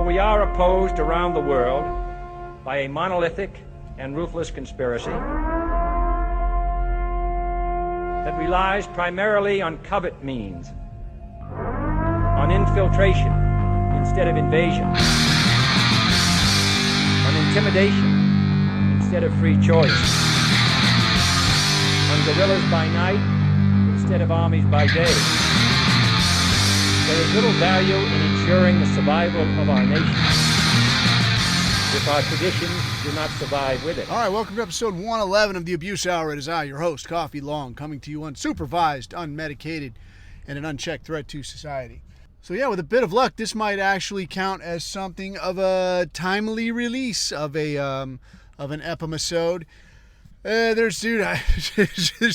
we are opposed around the world by a monolithic and ruthless conspiracy that relies primarily on covert means, on infiltration instead of invasion, on intimidation instead of free choice, on guerrillas by night instead of armies by day. There is little value in ensuring the survival of our nation if our traditions do not survive with it. All right, welcome to episode 111 of the Abuse Hour. It is I, your host, Coffee Long, coming to you unsupervised, unmedicated, and an unchecked threat to society. So yeah, with a bit of luck, this might actually count as something of a timely release of an episode. There's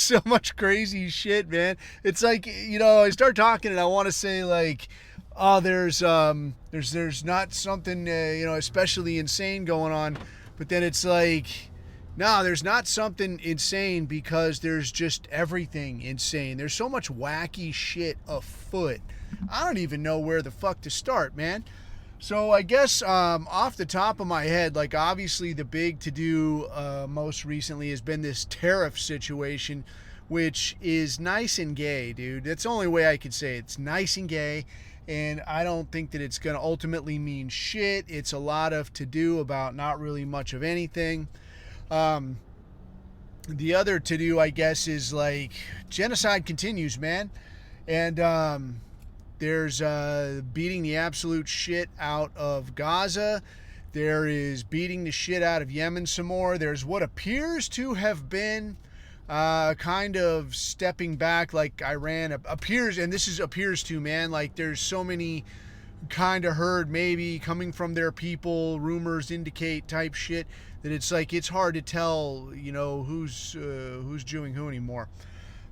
so much crazy shit, man. It's like, I start talking and I want to say like, oh, there's not something, especially insane going on. But then it's like, no, there's not something insane because there's just everything insane. There's so much wacky shit afoot. I don't even know where the fuck to start, man. So I guess off the top of my head, like obviously the big to-do most recently has been this tariff situation, which is nice and gay, dude. That's the only way I could say it. It's nice and gay, and I don't think that it's going to ultimately mean shit. It's a lot of to-do about not really much of anything. The other to-do, I guess, is like genocide continues, man. And there's beating the absolute shit out of Gaza. There is beating the shit out of Yemen some more. There's what appears to have been kind of stepping back, like Iran appears, and this is appears to, man, like there's so many kind of heard maybe coming from their people, rumors indicate type shit, that it's like it's hard to tell, who's doing who anymore.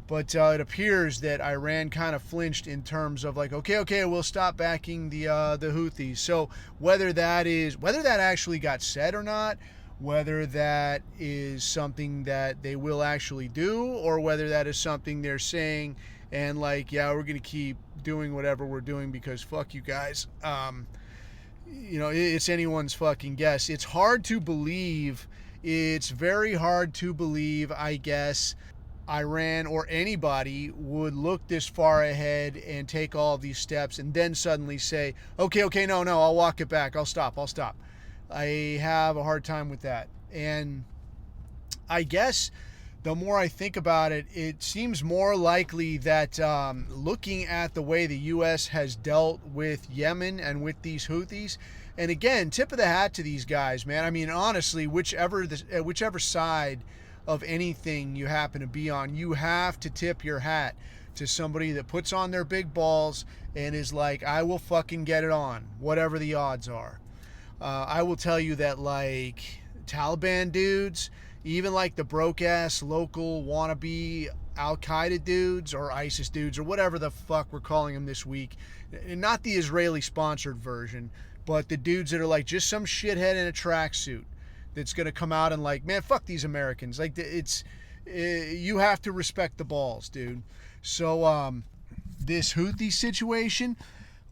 But it appears that Iran kind of flinched in terms of like, okay, we'll stop backing the Houthis. So whether that actually got said or not, whether that is something that they will actually do, or whether that is something they're saying and like, yeah, we're gonna keep doing whatever we're doing because fuck you guys. It's anyone's fucking guess. It's hard to believe. It's very hard to believe, I guess, Iran or anybody would look this far ahead and take all of these steps and then suddenly say, okay, no, I'll walk it back. I'll stop. I have a hard time with that. And I guess the more I think about it, it seems more likely that looking at the way the U.S. has dealt with Yemen and with these Houthis, and again, tip of the hat to these guys, man. I mean, honestly, whichever side of anything you happen to be on, you have to tip your hat to somebody that puts on their big balls and is like, I will fucking get it on, whatever the odds are. I will tell you that like Taliban dudes, even like the broke-ass local wannabe Al-Qaeda dudes or ISIS dudes or whatever the fuck we're calling them this week, not the Israeli-sponsored version, but the dudes that are like just some shithead in a tracksuit that's going to come out and like, man, fuck these Americans. Like, you have to respect the balls, dude. So this Houthi situation,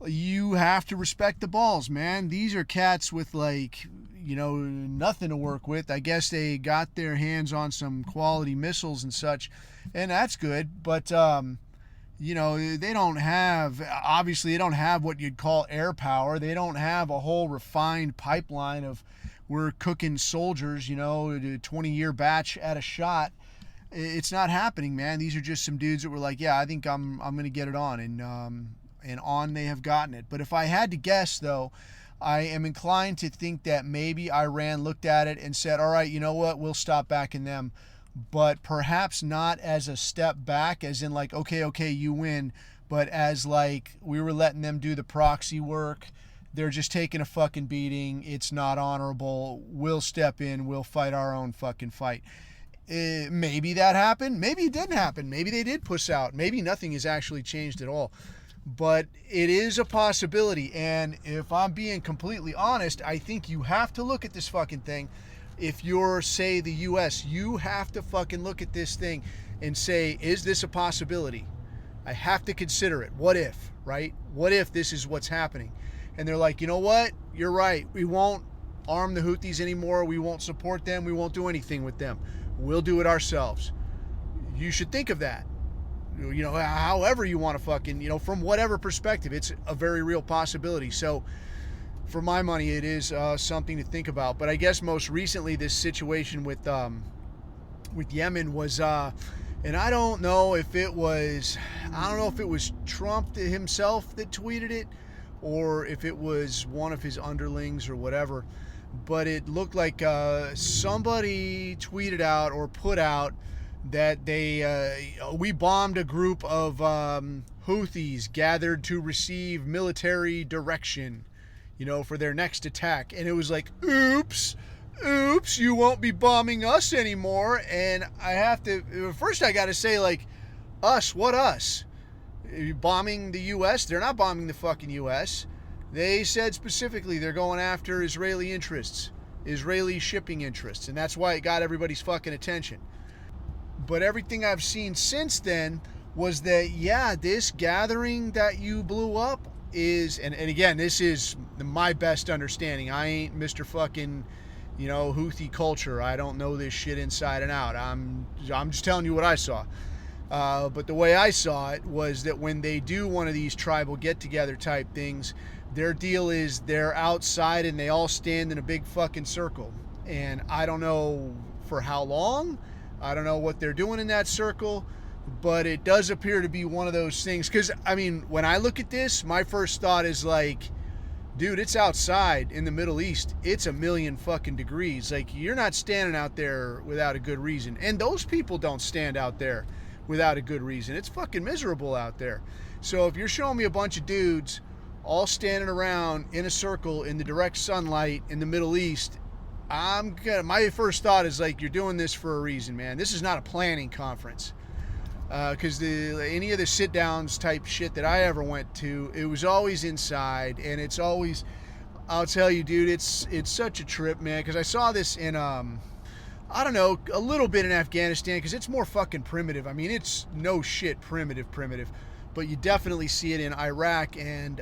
you have to respect the balls, man. These are cats with like, nothing to work with. I guess they got their hands on some quality missiles and such, and that's good. But they don't have what you'd call air power. They don't have a whole refined pipeline of we're cooking soldiers, a 20-year batch at a shot. It's not happening, man. These are just some dudes that were like, yeah, I think I'm going to get it on. And on they have gotten it. But if I had to guess, though, I am inclined to think that maybe Iran looked at it and said, all right, you know what, we'll stop backing them. But perhaps not as a step back, as in like, okay, you win. But as like, we were letting them do the proxy work. They're just taking a fucking beating. It's not honorable. We'll step in. We'll fight our own fucking fight. Maybe that happened. Maybe it didn't happen. Maybe they did push out. Maybe nothing has actually changed at all. But it is a possibility. And if I'm being completely honest, I think you have to look at this fucking thing. If you're, say, the U.S., you have to fucking look at this thing and say, is this a possibility? I have to consider it. What if, right? What if this is what's happening? and they're like, you know what? You're right. We won't arm the Houthis anymore. We won't support them. We won't do anything with them. We'll do it ourselves. You should think of that. You know, however you want to fucking, you know, from whatever perspective, it's a very real possibility. So for my money, it is something to think about. But I guess most recently, this situation with Yemen was, and I don't know if it was Trump himself that tweeted it, or if it was one of his underlings or whatever. But it looked like somebody tweeted out or put out that we bombed a group of Houthis gathered to receive military direction, you know, for their next attack. And it was like, oops, you won't be bombing us anymore. And first I got to say, like, us, what us? Are you bombing the U.S.? They're not bombing the fucking U.S. They said specifically they're going after Israeli interests, Israeli shipping interests. And that's why it got everybody's fucking attention. But everything I've seen since then was that, yeah, this gathering that you blew up is, and again, this is my best understanding. I ain't Mr. fucking, you know, Houthi culture. I don't know this shit inside and out. I'm just telling you what I saw. But the way I saw it was that when they do one of these tribal get-together type things, their deal is they're outside and they all stand in a big fucking circle. And I don't know for how long. I don't know what they're doing in that circle, but it does appear to be one of those things. Because, I mean, when I look at this, my first thought is like, dude, it's outside in the Middle East. It's 1,000,000 fucking degrees. Like, you're not standing out there without a good reason. And those people don't stand out there without a good reason. It's fucking miserable out there. So if you're showing me a bunch of dudes all standing around in a circle in the direct sunlight in the Middle East, my first thought is like, you're doing this for a reason, man. This is not a planning conference. Because any of the sit downs type shit that I ever went to, it was always inside, and it's always, I'll tell you, dude, it's such a trip, man. Because I saw this in I don't know, a little bit in Afghanistan, because it's more fucking primitive. I mean, it's no shit primitive, but you definitely see it in Iraq, and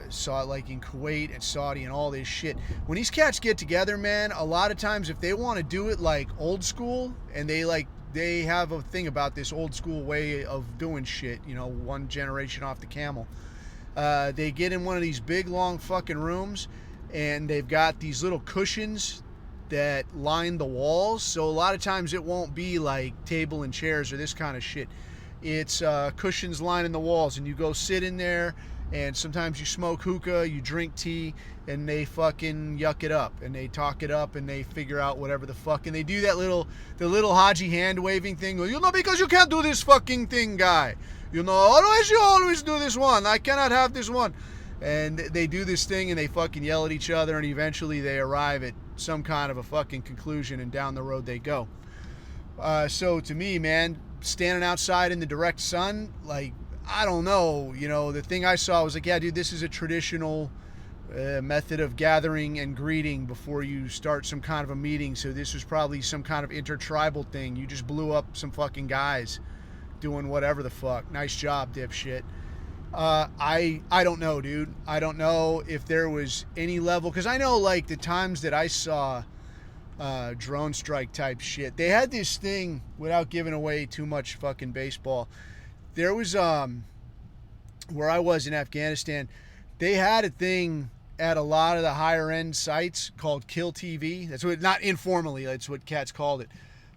saw it like in Kuwait and Saudi and all this shit. When these cats get together, man, a lot of times if they want to do it like old school, and they have a thing about this old school way of doing shit, you know, one generation off the camel. They get in one of these big long fucking rooms, and they've got these little cushions that line the walls. So a lot of times it won't be like table and chairs or this kind of shit. It's cushions lining the walls, and you go sit in there, and sometimes you smoke hookah, you drink tea, and they fucking yuck it up, and they talk it up, and they figure out whatever the fuck, and they do the little Haji hand waving thing. You know, because you can't do this fucking thing, guy. You know, otherwise you always do this one. I cannot have this one. And they do this thing, and they fucking yell at each other, and eventually they arrive at some kind of a fucking conclusion, and down the road they go. So to me, man, standing outside in the direct sun, like, I don't know, you know, the thing I saw was like, yeah, dude, this is a traditional method of gathering and greeting before you start some kind of a meeting. So this was probably some kind of intertribal thing. You just blew up some fucking guys doing whatever the fuck. Nice job, dipshit. I don't know, dude. I don't know if there was any level, because I know, like, the times that I saw drone strike type shit, they had this thing, without giving away too much fucking baseball. There was where I was in Afghanistan, they had a thing at a lot of the higher end sites called Kill TV. That's what, not informally, that's what cats called it,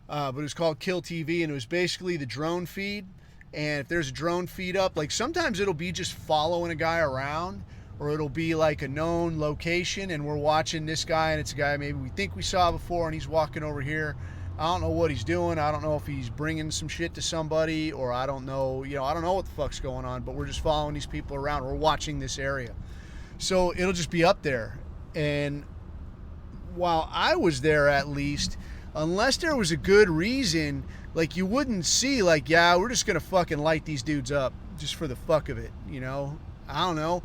but it was called Kill TV, and it was basically the drone feed. And if there's a drone feed up, like, sometimes it'll be just following a guy around, or it'll be like a known location, and we're watching this guy, and it's a guy maybe we think we saw before, and he's walking over here. I don't know what he's doing. I don't know if he's bringing some shit to somebody, or I don't know, you know, I don't know what the fuck's going on, but we're just following these people around. We're watching this area. So it'll just be up there. And while I was there, at least, unless there was a good reason, like, you wouldn't see, like, yeah, we're just going to fucking light these dudes up just for the fuck of it, you know? I don't know.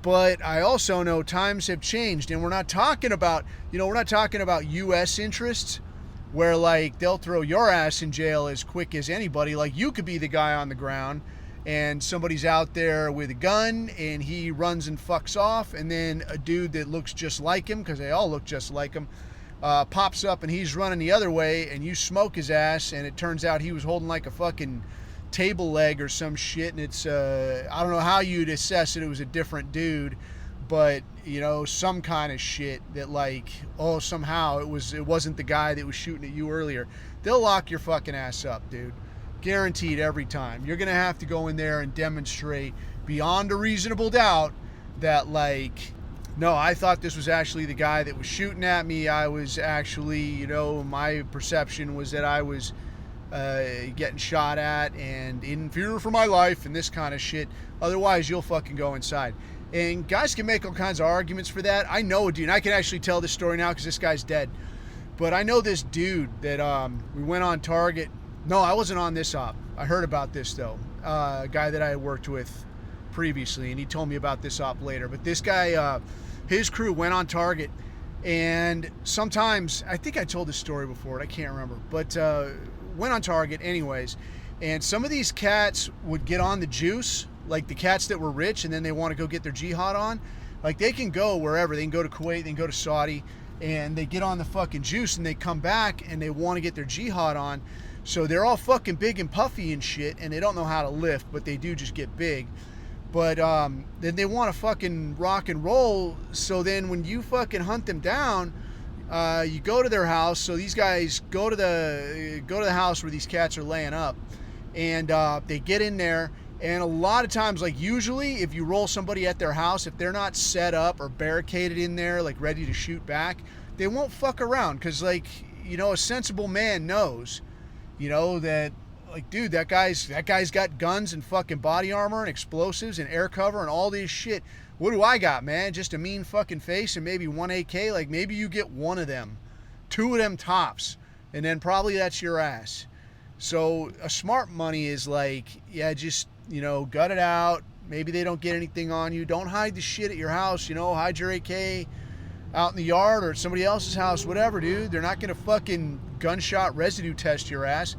But I also know times have changed, and we're not talking about, you know, we're not talking about U.S. interests where, like, they'll throw your ass in jail as quick as anybody. Like, you could be the guy on the ground, and somebody's out there with a gun and he runs and fucks off, and then a dude that looks just like him, because they all look just like him, pops up and he's running the other way, and you smoke his ass, and it turns out he was holding like a fucking table leg or some shit, and it's I don't know how you'd assess it was a different dude, but you know, some kind of shit that like, oh, somehow it wasn't the guy that was shooting at you earlier. They'll lock your fucking ass up, dude. Guaranteed every time. You're gonna have to go in there and demonstrate beyond a reasonable doubt that like, no, I thought this was actually the guy that was shooting at me. I was actually, you know, my perception was that I was getting shot at and in fear for my life and this kind of shit. Otherwise, you'll fucking go inside. And guys can make all kinds of arguments for that. I know a dude, and I can actually tell this story now because this guy's dead. But I know this dude that we went on Target. No, I wasn't on this op. I heard about this though. A guy that I had worked with previously, and he told me about this op later. But this guy, his crew went on Target, and sometimes, I think I told this story before, I can't remember, but went on Target anyways, and some of these cats would get on the juice, like the cats that were rich and then they want to go get their jihad on. Like, they can go wherever. They can go to Kuwait, they can go to Saudi, and they get on the fucking juice and they come back and they want to get their jihad on. So they're all fucking big and puffy and shit, and they don't know how to lift, but they do just get big. But then they want to fucking rock and roll. So then when you fucking hunt them down, you go to their house. So these guys go to the house where these cats are laying up, and they get in there. And a lot of times, like usually, if you roll somebody at their house, if they're not set up or barricaded in there, like ready to shoot back, they won't fuck around. Because, like, you know, a sensible man knows, you know, that, like, dude, that guy's got guns and fucking body armor and explosives and air cover and all this shit. What do I got, man? Just a mean fucking face and maybe one AK? Like, maybe you get one of them, two of them tops, and then probably that's your ass. So a smart money is like, yeah, just, you know, gut it out. Maybe they don't get anything on you. Don't hide the shit at your house, you know, hide your AK out in the yard or at somebody else's house, whatever, dude. They're not gonna fucking gunshot residue test your ass.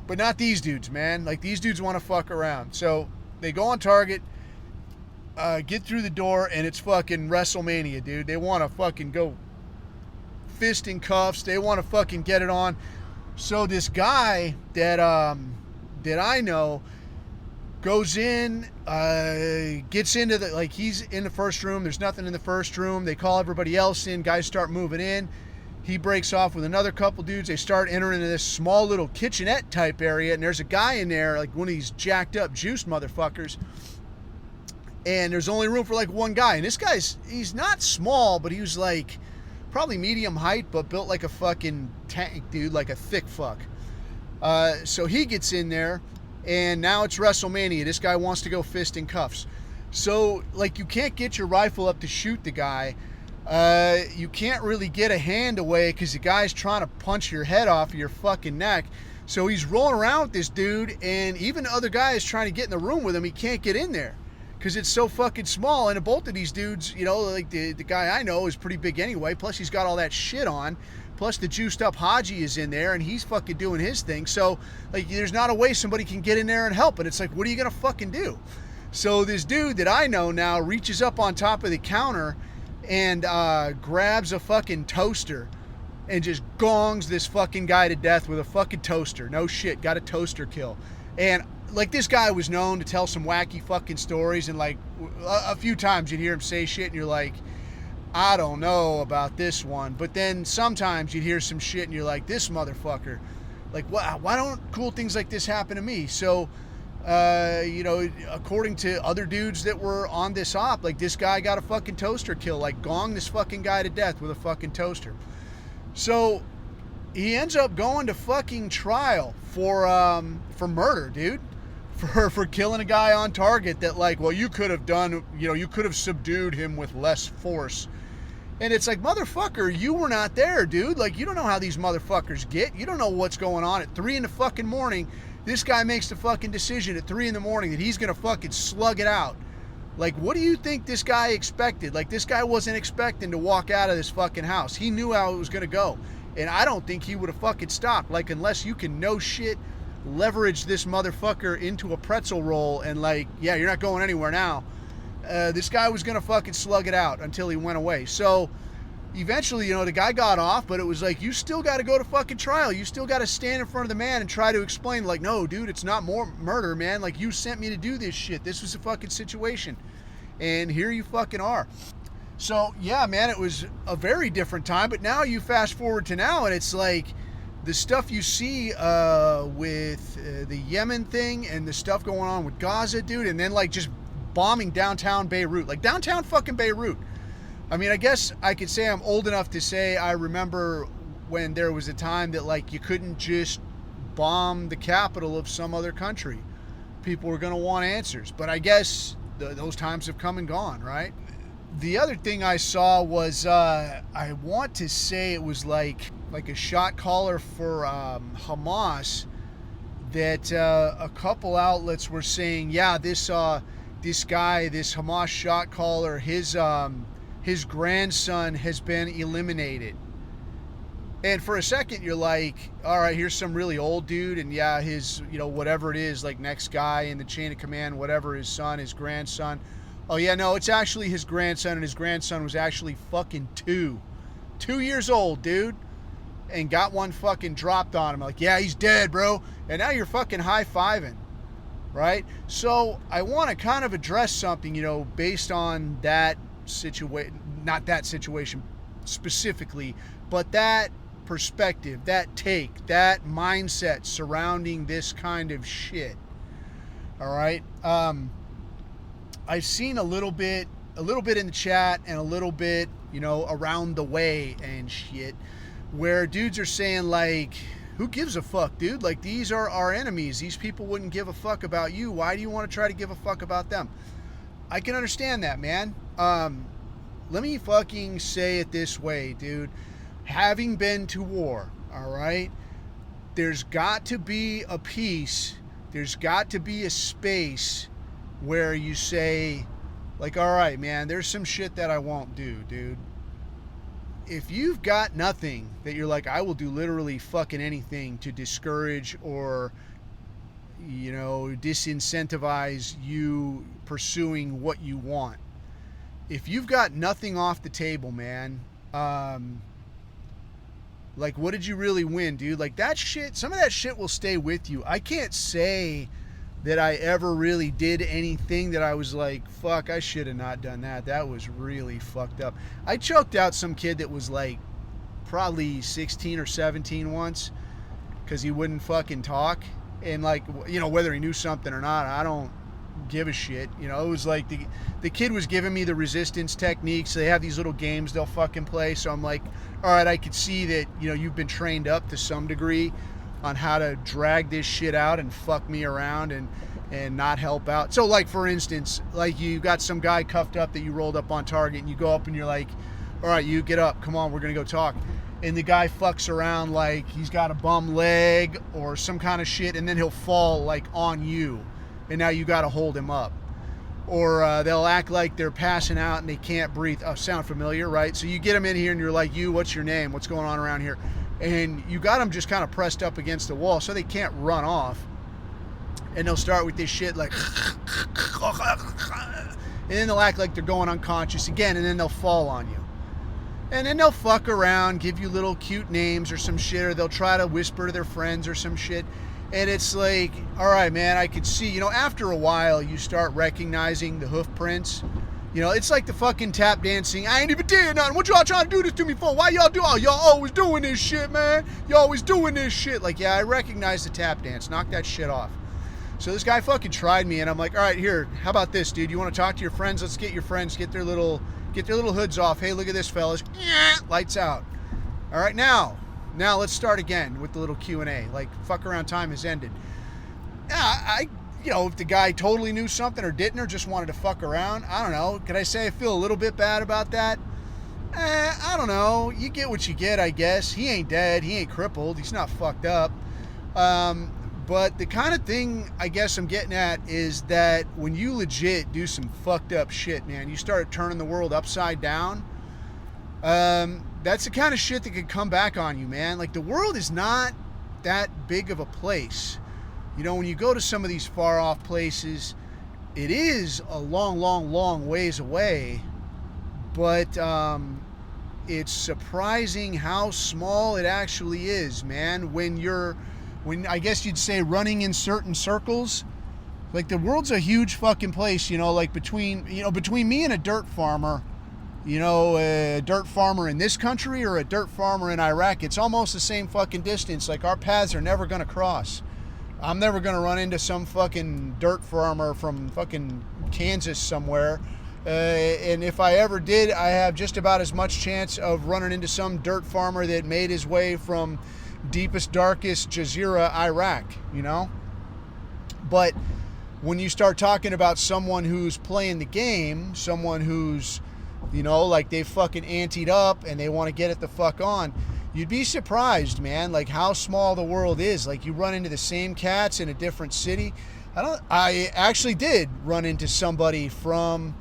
But not these dudes, man. Like, these dudes want to fuck around. So they go on Target, get through the door, and it's fucking WrestleMania, dude. They want to fucking go fist in cuffs. They want to fucking get it on. So this guy that I know goes in, gets into the, like, he's in the first room. There's nothing in the first room. They call everybody else in. Guys start moving in. He breaks off with another couple dudes. They start entering into this small little kitchenette type area, and there's a guy in there, like one of these jacked up juiced motherfuckers. And there's only room for like one guy. And this guy's, he's not small, but he was like probably medium height, but built like a fucking tank, dude, like a thick fuck. So he gets in there, and now it's WrestleMania. This guy wants to go fist in cuffs. So, like, you can't get your rifle up to shoot the guy. You can't really get a hand away because the guy's trying to punch your head off of your fucking neck. So he's rolling around with this dude, and even the other guy is trying to get in the room with him. He can't get in there because it's so fucking small. And both of these dudes, you know, like the guy I know is pretty big anyway. Plus he's got all that shit on. Plus the juiced up Haji is in there, and he's fucking doing his thing. So, like, there's not a way somebody can get in there and help. And it's like, what are you gonna fucking do? So this dude that I know now reaches up on top of the counter and grabs a fucking toaster and just gongs this fucking guy to death with a fucking toaster. No shit, got a toaster kill. And like, this guy was known to tell some wacky fucking stories, and like a few times you'd hear him say shit and you're like, I don't know about this one. But then sometimes you'd hear some shit and you're like, this motherfucker, like, why don't cool things like this happen to me? So you know, according to other dudes that were on this op, like, this guy got a fucking toaster kill, like gonged this fucking guy to death with a fucking toaster. So he ends up going to fucking trial for murder, dude, for killing a guy on Target that, like, well, you could have done, you know, you could have subdued him with less force. And it's like, motherfucker, you were not there, dude. Like, you don't know how these motherfuckers get. You don't know what's going on at 3 in the fucking morning. This guy makes the fucking decision at 3 in the morning that he's gonna fucking slug it out. Like, what do you think this guy expected? Like, this guy wasn't expecting to walk out of this fucking house. He knew how it was gonna go. And I don't think he would have fucking stopped. Like, unless you can no shit leverage this motherfucker into a pretzel roll and like, yeah, you're not going anywhere now. This guy was going to fucking slug it out until he went away. So eventually, the guy got off, but it was like, you still got to go to fucking trial. You still got to stand in front of the man and try to explain, like, no, dude, it's not more murder, man. Like, you sent me to do this shit. This was a fucking situation. And here you fucking are. So, yeah, man, it was a very different time. But now you fast forward to now, and it's like the stuff you see with the Yemen thing and the stuff going on with Gaza, dude, and then, like, just bombing downtown Beirut. Like, downtown fucking Beirut. I mean, I guess I could say I'm old enough to say I remember when there was a time that, like, you couldn't just bomb the capital of some other country. People were going to want answers. But I guess those times have come and gone, right? The other thing I saw was, I want to say it was like a shot caller for Hamas that a couple outlets were saying, yeah, this guy, this Hamas shot caller, his grandson has been eliminated. And for a second, you're like, all right, here's some really old dude, and yeah, his, whatever it is, like next guy in the chain of command, whatever, his son, his grandson. Oh yeah, no, it's actually his grandson, and his grandson was actually fucking 2 years old, dude, and got one fucking dropped on him. Like, yeah, he's dead, bro. And now you're fucking high-fiving, right? So I want to kind of address something, based on that situation, not that situation specifically, but that perspective, that take, that mindset surrounding this kind of shit. All right. I've seen a little bit in the chat and a little bit, around the way and shit, where dudes are saying, like, who gives a fuck, dude? Like, these are our enemies. These people wouldn't give a fuck about you. Why do you want to try to give a fuck about them? I can understand that, man. Let me fucking say it this way, dude. Having been to war, all right, there's got to be a peace. There's got to be a space where you say, like, all right, man, there's some shit that I won't do, dude. If you've got nothing that you're like, I will do literally fucking anything to discourage or, disincentivize you pursuing what you want. If you've got nothing off the table, man, like, what did you really win, dude? Like, that shit, some of that shit will stay with you. I can't say that I ever really did anything that I was like, fuck, I should have not done that. That was really fucked up. I choked out some kid that was like probably 16 or 17 once because he wouldn't fucking talk. And like, whether he knew something or not, I don't give a shit. It was like the kid was giving me the resistance techniques. They have these little games they'll fucking play. So I'm like, all right, I could see that, you've been trained up to some degree on how to drag this shit out and fuck me around and not help out. So like, for instance, like you got some guy cuffed up that you rolled up on target and you go up and you're like, all right, you get up, come on, we're gonna go talk. And the guy fucks around like he's got a bum leg or some kind of shit, and then he'll fall like on you, and now you gotta hold him up. Or they'll act like they're passing out and they can't breathe. Oh, sound familiar, right? So you get them in here and you're like, what's your name? What's going on around here? And you got them just kind of pressed up against the wall so they can't run off. And they'll start with this shit like, and then they'll act like they're going unconscious again, and then they'll fall on you. And then they'll fuck around, give you little cute names or some shit, or they'll try to whisper to their friends or some shit. And it's like, all right, man, I could see, after a while you start recognizing the hoof prints. It's like the fucking tap dancing. I ain't even did nothing. What y'all trying to do this to me for? Why y'all do? Oh, y'all always doing this shit, man. Y'all always doing this shit. Like, yeah, I recognize the tap dance. Knock that shit off. So this guy fucking tried me, and I'm like, all right, here, how about this, dude? You want to talk to your friends? Let's get your friends, get their little hoods off. Hey, look at this, fellas. Lights out. All right, now let's start again with the little Q&A. Like, fuck around time has ended. Yeah, if the guy totally knew something or didn't, or just wanted to fuck around, I don't know. Could I say I feel a little bit bad about that? I don't know. You get what you get, I guess. He ain't dead. He ain't crippled. He's not fucked up. But the kind of thing I guess I'm getting at is that when you legit do some fucked up shit, man, you start turning the world upside down, that's the kind of shit that could come back on you, man. Like, the world is not that big of a place. You know, when you go to some of these far off places, it is a long, long, long ways away, but it's surprising how small it actually is, man. When I guess you'd say running in certain circles, like the world's a huge fucking place, you know, like between me and a dirt farmer, you know, a dirt farmer in this country or a dirt farmer in Iraq, it's almost the same fucking distance. Like our paths are never going to cross. I'm never going to run into some fucking dirt farmer from fucking Kansas somewhere. And if I ever did, I have just about as much chance of running into some dirt farmer that made his way from deepest, darkest Jazeera, Iraq, you know? But when you start talking about someone who's playing the game, someone who's, you know, like they fucking anteed up and they want to get it the fuck on, you'd be surprised, man, like how small the world is. Like you run into the same cats in a different city. I actually did run into somebody from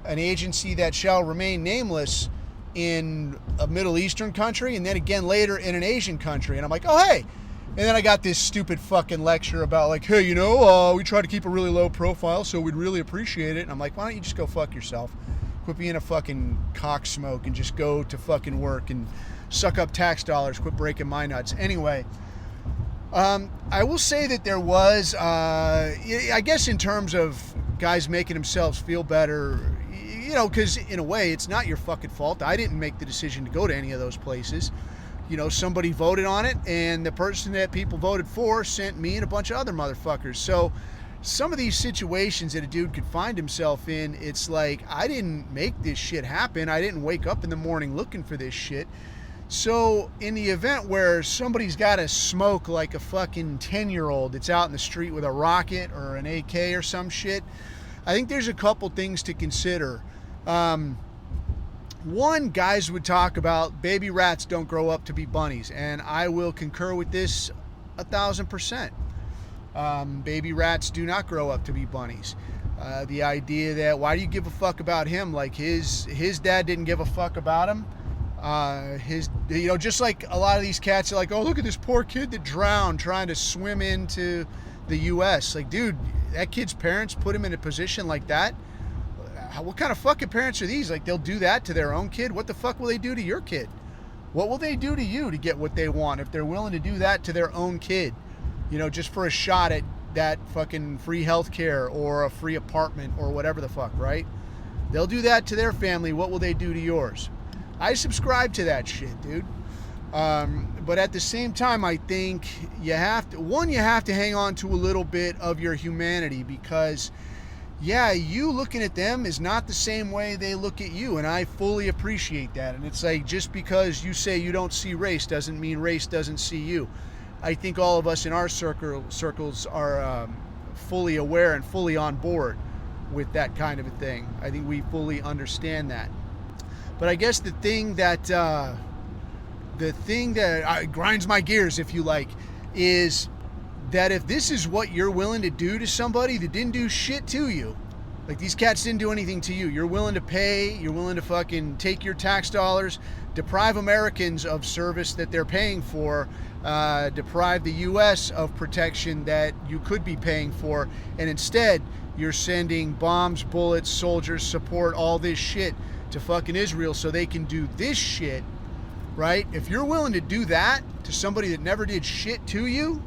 an agency that shall remain nameless in a Middle Eastern country, and then again later in an Asian country. And I'm like, oh, hey. And then I got this stupid fucking lecture about like, hey, you know, we try to keep a really low profile, so we'd really appreciate it. And I'm like, why don't you just go fuck yourself? Quit being a fucking cock smoke and just go to fucking work and suck up tax dollars. Quit breaking my nuts. Anyway, I will say that there was, I guess in terms of guys making themselves feel better, you know, because in a way it's not your fucking fault. I didn't make the decision to go to any of those places. You know, somebody voted on it, and the person that people voted for sent me and a bunch of other motherfuckers. So some of these situations that a dude could find himself in, it's like, I didn't make this shit happen. I didn't wake up in the morning looking for this shit. So in the event where somebody's got to smoke like a fucking 10-year-old that's out in the street with a rocket or an AK or some shit, I think there's a couple things to consider. One, guys would talk about baby rats don't grow up to be bunnies, and I will concur with this 1,000%. Baby rats do not grow up to be bunnies. The idea that why do you give a fuck about him? Like his dad didn't give a fuck about him. You know, just like a lot of these cats are like, oh, look at this poor kid that drowned trying to swim into the U.S. Like, dude, that kid's parents put him in a position like that. What kind of fucking parents are these? Like, they'll do that to their own kid? What the fuck will they do to your kid? What will they do to you to get what they want if they're willing to do that to their own kid? You know, just for a shot at that fucking free health care or a free apartment or whatever the fuck, right? They'll do that to their family. What will they do to yours? I subscribe to that shit, dude. But at the same time, I think you have to hang on to a little bit of your humanity, because yeah, you looking at them is not the same way they look at you, and I fully appreciate that. And it's like, just because you say you don't see race doesn't mean race doesn't see you. I think all of us in our circles are fully aware and fully on board with that kind of a thing. I think we fully understand that. But I guess the thing that grinds my gears, if you like, is that if this is what you're willing to do to somebody that didn't do shit to you, like these cats didn't do anything to you, you're willing to pay, you're willing to fucking take your tax dollars, deprive Americans of service that they're paying for, deprive the U.S. of protection that you could be paying for, and instead you're sending bombs, bullets, soldiers, support, all this shit to fucking Israel so they can do this shit, right? If you're willing to do that to somebody that never did shit to you,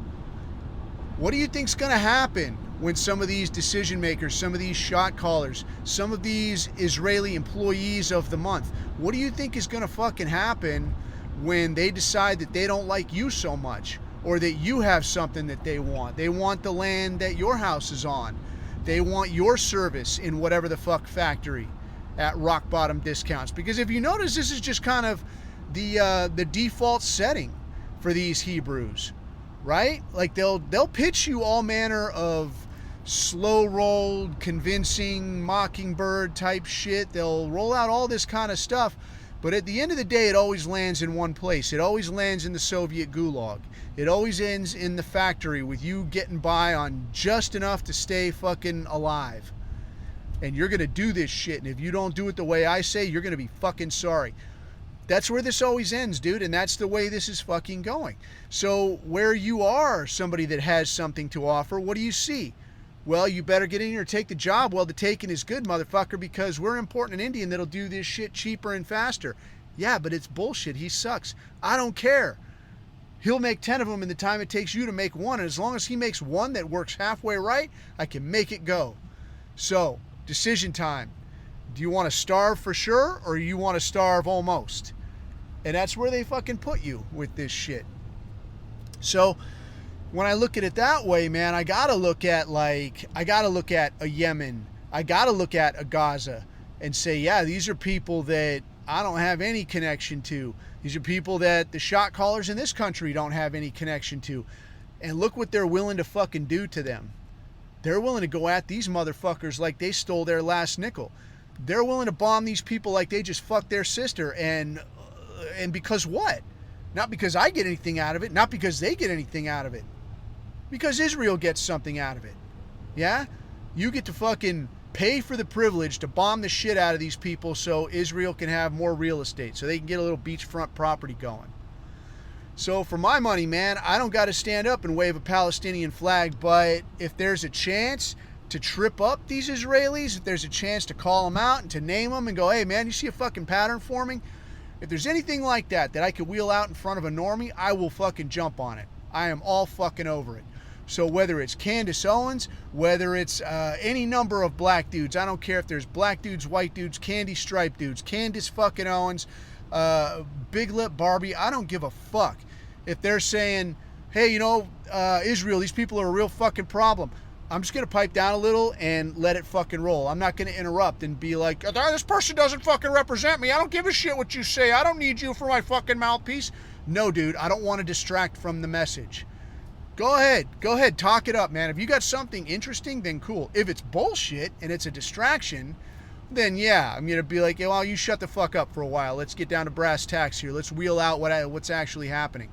what do you think's going to happen when some of these decision makers, some of these shot callers, some of these Israeli employees of the month, what do you think is going to fucking happen when they decide that they don't like you so much, or that you have something that they want? They want the land that your house is on. They want your service in whatever the fuck factory at rock bottom discounts. Because if you notice, this is just kind of the default setting for these Hebrews, right? Like they'll pitch you all manner of slow-rolled, convincing, mockingbird type shit. They'll roll out all this kind of stuff, but at the end of the day, it always lands in one place. It always lands in the Soviet gulag. It always ends in the factory with you getting by on just enough to stay fucking alive. And you're gonna do this shit, and if you don't do it the way I say, you're gonna be fucking sorry. That's where this always ends, dude, and that's the way this is fucking going. So where you are somebody that has something to offer, what do you see? Well, you better get in here and take the job. Well, the taking is good, motherfucker, because we're importing an Indian that'll do this shit cheaper and faster. Yeah, but it's bullshit. He sucks. I don't care. He'll make 10 of them in the time it takes you to make one, and as long as he makes one that works halfway right, I can make it go. So, decision time. Do you want to starve for sure, or you want to starve almost? And that's where they fucking put you with this shit. So, when I look at it that way, man, I gotta look at a Yemen. I gotta look at a Gaza and say, yeah, these are people that I don't have any connection to. These are people that the shot callers in this country don't have any connection to. And look what they're willing to fucking do to them. They're willing to go at these motherfuckers like they stole their last nickel. They're willing to bomb these people like they just fucked their sister. And because what? Not because I get anything out of it. Not because they get anything out of it. Because Israel gets something out of it. Yeah? You get to fucking pay for the privilege to bomb the shit out of these people so Israel can have more real estate, so they can get a little beachfront property going. So for my money, man, I don't got to stand up and wave a Palestinian flag, but if there's a chance to trip up these Israelis, if there's a chance to call them out and to name them and go, hey man, you see a fucking pattern forming? If there's anything like that I could wheel out in front of a normie, I will fucking jump on it. I am all fucking over it. So whether it's Candace Owens, whether it's any number of black dudes, I don't care if there's black dudes, white dudes, candy stripe dudes, Candace fucking Owens, Big Lip Barbie, I don't give a fuck. If they're saying, hey, Israel, these people are a real fucking problem, I'm just going to pipe down a little and let it fucking roll. I'm not going to interrupt and be like, this person doesn't fucking represent me. I don't give a shit what you say. I don't need you for my fucking mouthpiece. No, dude, I don't want to distract from the message. Go ahead, talk it up, man. If you got something interesting, then cool. If it's bullshit and it's a distraction, then yeah, I'm going to be like, well, you shut the fuck up for a while. Let's get down to brass tacks here. Let's wheel out what's actually happening.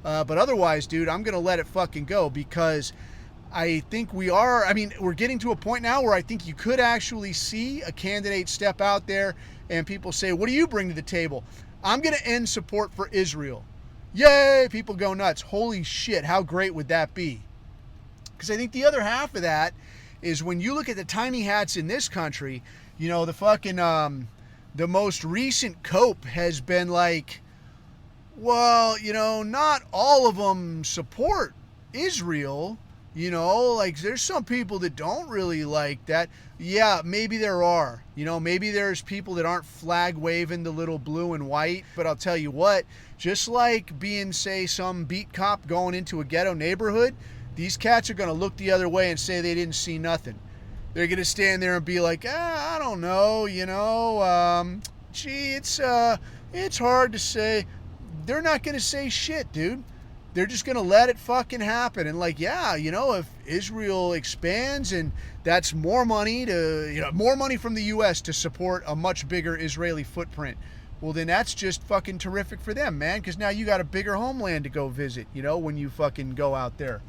But otherwise, dude, I'm going to let it fucking go because I think we're getting to a point now where I think you could actually see a candidate step out there and people say, what do you bring to the table? I'm going to end support for Israel. Yay, people go nuts. Holy shit, how great would that be? Because I think the other half of that is when you look at the tiny hats in this country, the fucking, the most recent cope has been like, well, not all of them support Israel. There's some people that don't really like that. Yeah, maybe there are. Maybe there's people that aren't flag waving the little blue and white. But I'll tell you what, just like being, say, some beat cop going into a ghetto neighborhood, these cats are going to look the other way and say they didn't see nothing. They're going to stand there and be like, I don't know, it's hard to say. They're not going to say shit, dude. They're just going to let it fucking happen. And if Israel expands and that's more money more money from the U.S. to support a much bigger Israeli footprint, well, then that's just fucking terrific for them, man, because now you got a bigger homeland to go visit, when you fucking go out there.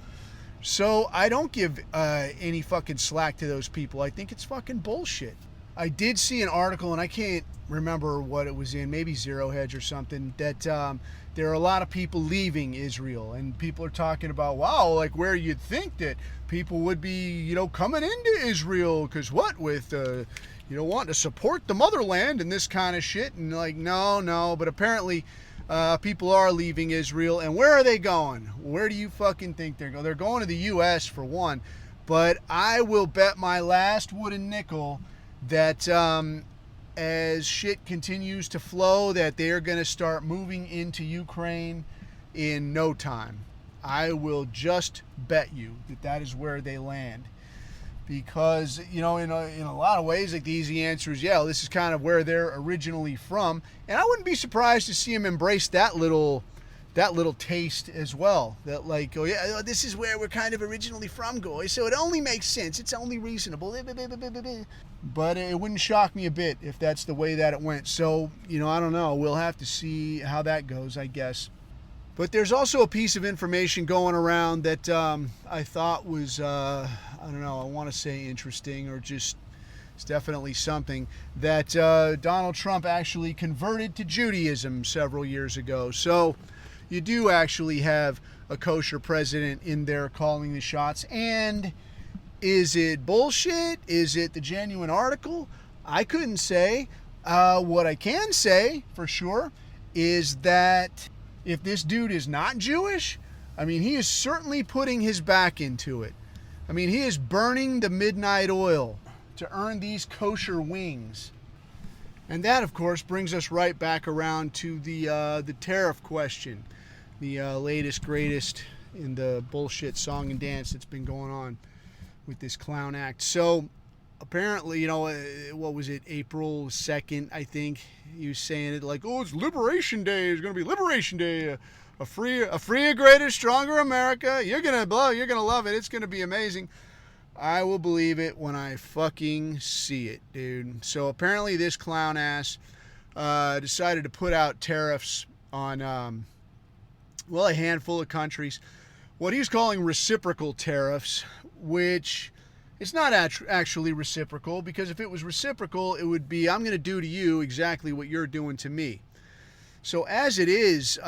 So I don't give any fucking slack to those people. I think it's fucking bullshit. I did see an article, and I can't remember what it was in, maybe Zero Hedge or something, that there are a lot of people leaving Israel, and people are talking about, wow, like where you'd think that people would be, coming into Israel, because with, wanting to support the motherland and this kind of shit, and no, but apparently people are leaving Israel, and where are they going? Where do you fucking think they're going? They're going to the U.S. for one, but I will bet my last wooden nickel that as shit continues to flow, that they're going to start moving into Ukraine in no time. I will just bet you that is where they land. Because, in a lot of ways, like the easy answer is, yeah, this is kind of where they're originally from. And I wouldn't be surprised to see them embrace that little taste as well. That like, oh yeah, this is where we're kind of originally from, guys. So it only makes sense. It's only reasonable. But it wouldn't shock me a bit if that's the way that it went. So, I don't know. We'll have to see how that goes, I guess. But there's also a piece of information going around that I thought was, I don't know, I want to say interesting or just It's definitely something that Donald Trump actually converted to Judaism several years ago. So you do actually have a kosher president in there calling the shots. And is it bullshit? Is it the genuine article? I couldn't say. What I can say for sure is that if this dude is not Jewish, I mean, he is certainly putting his back into it. I mean, he is burning the midnight oil to earn these kosher wings. And that, of course, brings us right back around to the tariff question, the latest, greatest in the bullshit song and dance that's been going on with this clown act. So apparently, you know, what was it, April 2nd, I think, he was saying it like, oh, it's Liberation Day, it's going to be Liberation Day, a freer, greater, stronger America, you're going to love it, it's going to be amazing. I will believe it when I fucking see it, dude. So apparently this clown ass decided to put out tariffs on, a handful of countries. What he's calling reciprocal tariffs, which it's not actually reciprocal, because if it was reciprocal, it would be, I'm going to do to you exactly what you're doing to me. So as it is,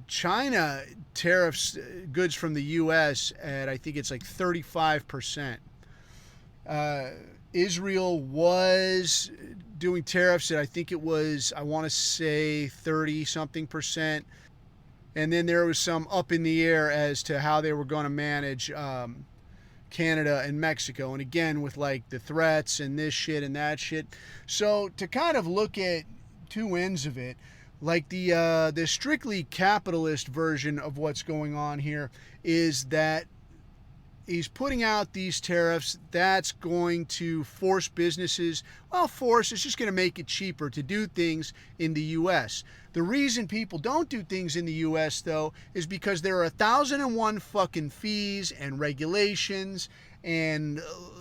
China tariffs goods from the U.S. at, I think it's like 35%. Israel was doing tariffs at, I think it was, I want to say 30-something%. And then there was some up in the air as to how they were going to manage Canada and Mexico. And again, with like the threats and this shit and that shit. So to kind of look at two ends of it, like the strictly capitalist version of what's going on here is that he's putting out these tariffs that's going to force businesses, it's just going to make it cheaper to do things in the U.S. The reason people don't do things in the U.S., though, is because there are 1,001 fucking fees and regulations and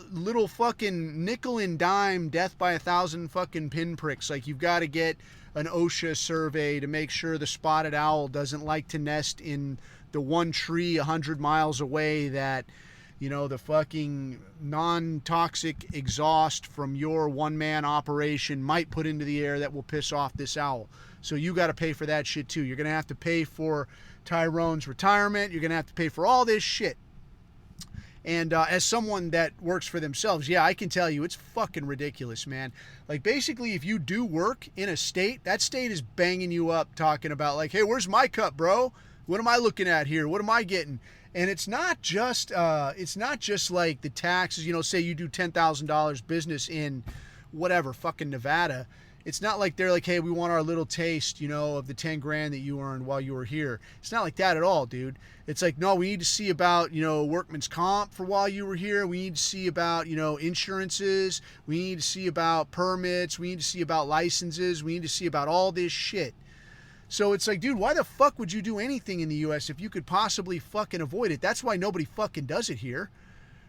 little fucking nickel and dime death by 1,000 fucking pinpricks. Like, you've got to get an OSHA survey to make sure the spotted owl doesn't like to nest in the one tree 100 miles away that, you know, the fucking non-toxic exhaust from your one-man operation might put into the air that will piss off this owl. So you got to pay for that shit too. You're going to have to pay for Tyrone's retirement. You're going to have to pay for all this shit. And as someone that works for themselves, yeah, I can tell you it's fucking ridiculous, man. Like, basically, if you do work in a state, that state is banging you up talking about like, hey, where's my cut, bro? What am I looking at here? What am I getting? And it's not just like the taxes, you know, say you do $10,000 business in whatever, fucking Nevada. It's not like they're like, hey, we want our little taste, you know, of the 10 grand that you earned while you were here. It's not like that at all, dude. It's like, no, we need to see about, you know, workman's comp for while you were here. We need to see about, you know, insurances. We need to see about permits. We need to see about licenses. We need to see about all this shit. So it's like, dude, why the fuck would you do anything in the U.S. if you could possibly fucking avoid it? That's why nobody fucking does it here,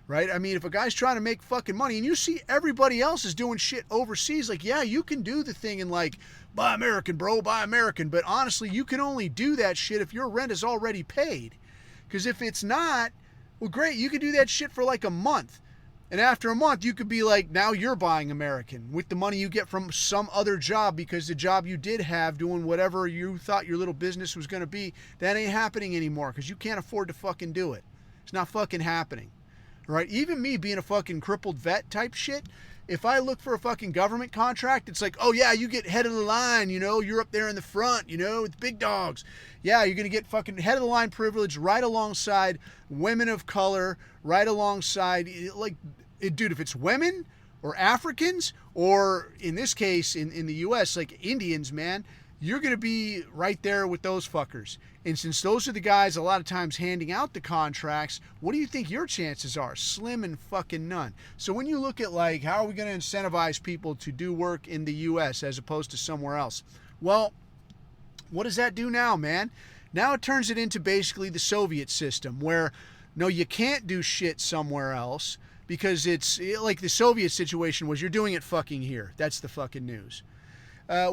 right? I mean, if a guy's trying to make fucking money and you see everybody else is doing shit overseas, like, yeah, you can do the thing and like, buy American, bro, buy American. But honestly, you can only do that shit if your rent is already paid. Because if it's not, well, great, you could do that shit for like a month. And after a month, you could be like, now you're buying American with the money you get from some other job, because the job you did have doing whatever you thought your little business was going to be, that ain't happening anymore because you can't afford to fucking do it. It's not fucking happening. Right? Even me being a fucking crippled vet type shit, if I look for a fucking government contract, it's like, oh yeah, you get head of the line, you know, you're up there in the front, you know, with big dogs. Yeah, you're going to get fucking head of the line privilege right alongside women of color, right alongside, like, dude, if it's women or Africans, or in this case, in the U.S., like Indians, man, you're going to be right there with those fuckers. And since those are the guys a lot of times handing out the contracts, what do you think your chances are? Slim and fucking none. So when you look at like, how are we going to incentivize people to do work in the U.S. as opposed to somewhere else? Well, what does that do now, man? Now it turns it into basically the Soviet system where, no, you can't do shit somewhere else because it's like the Soviet situation was you're doing it fucking here. That's the fucking news.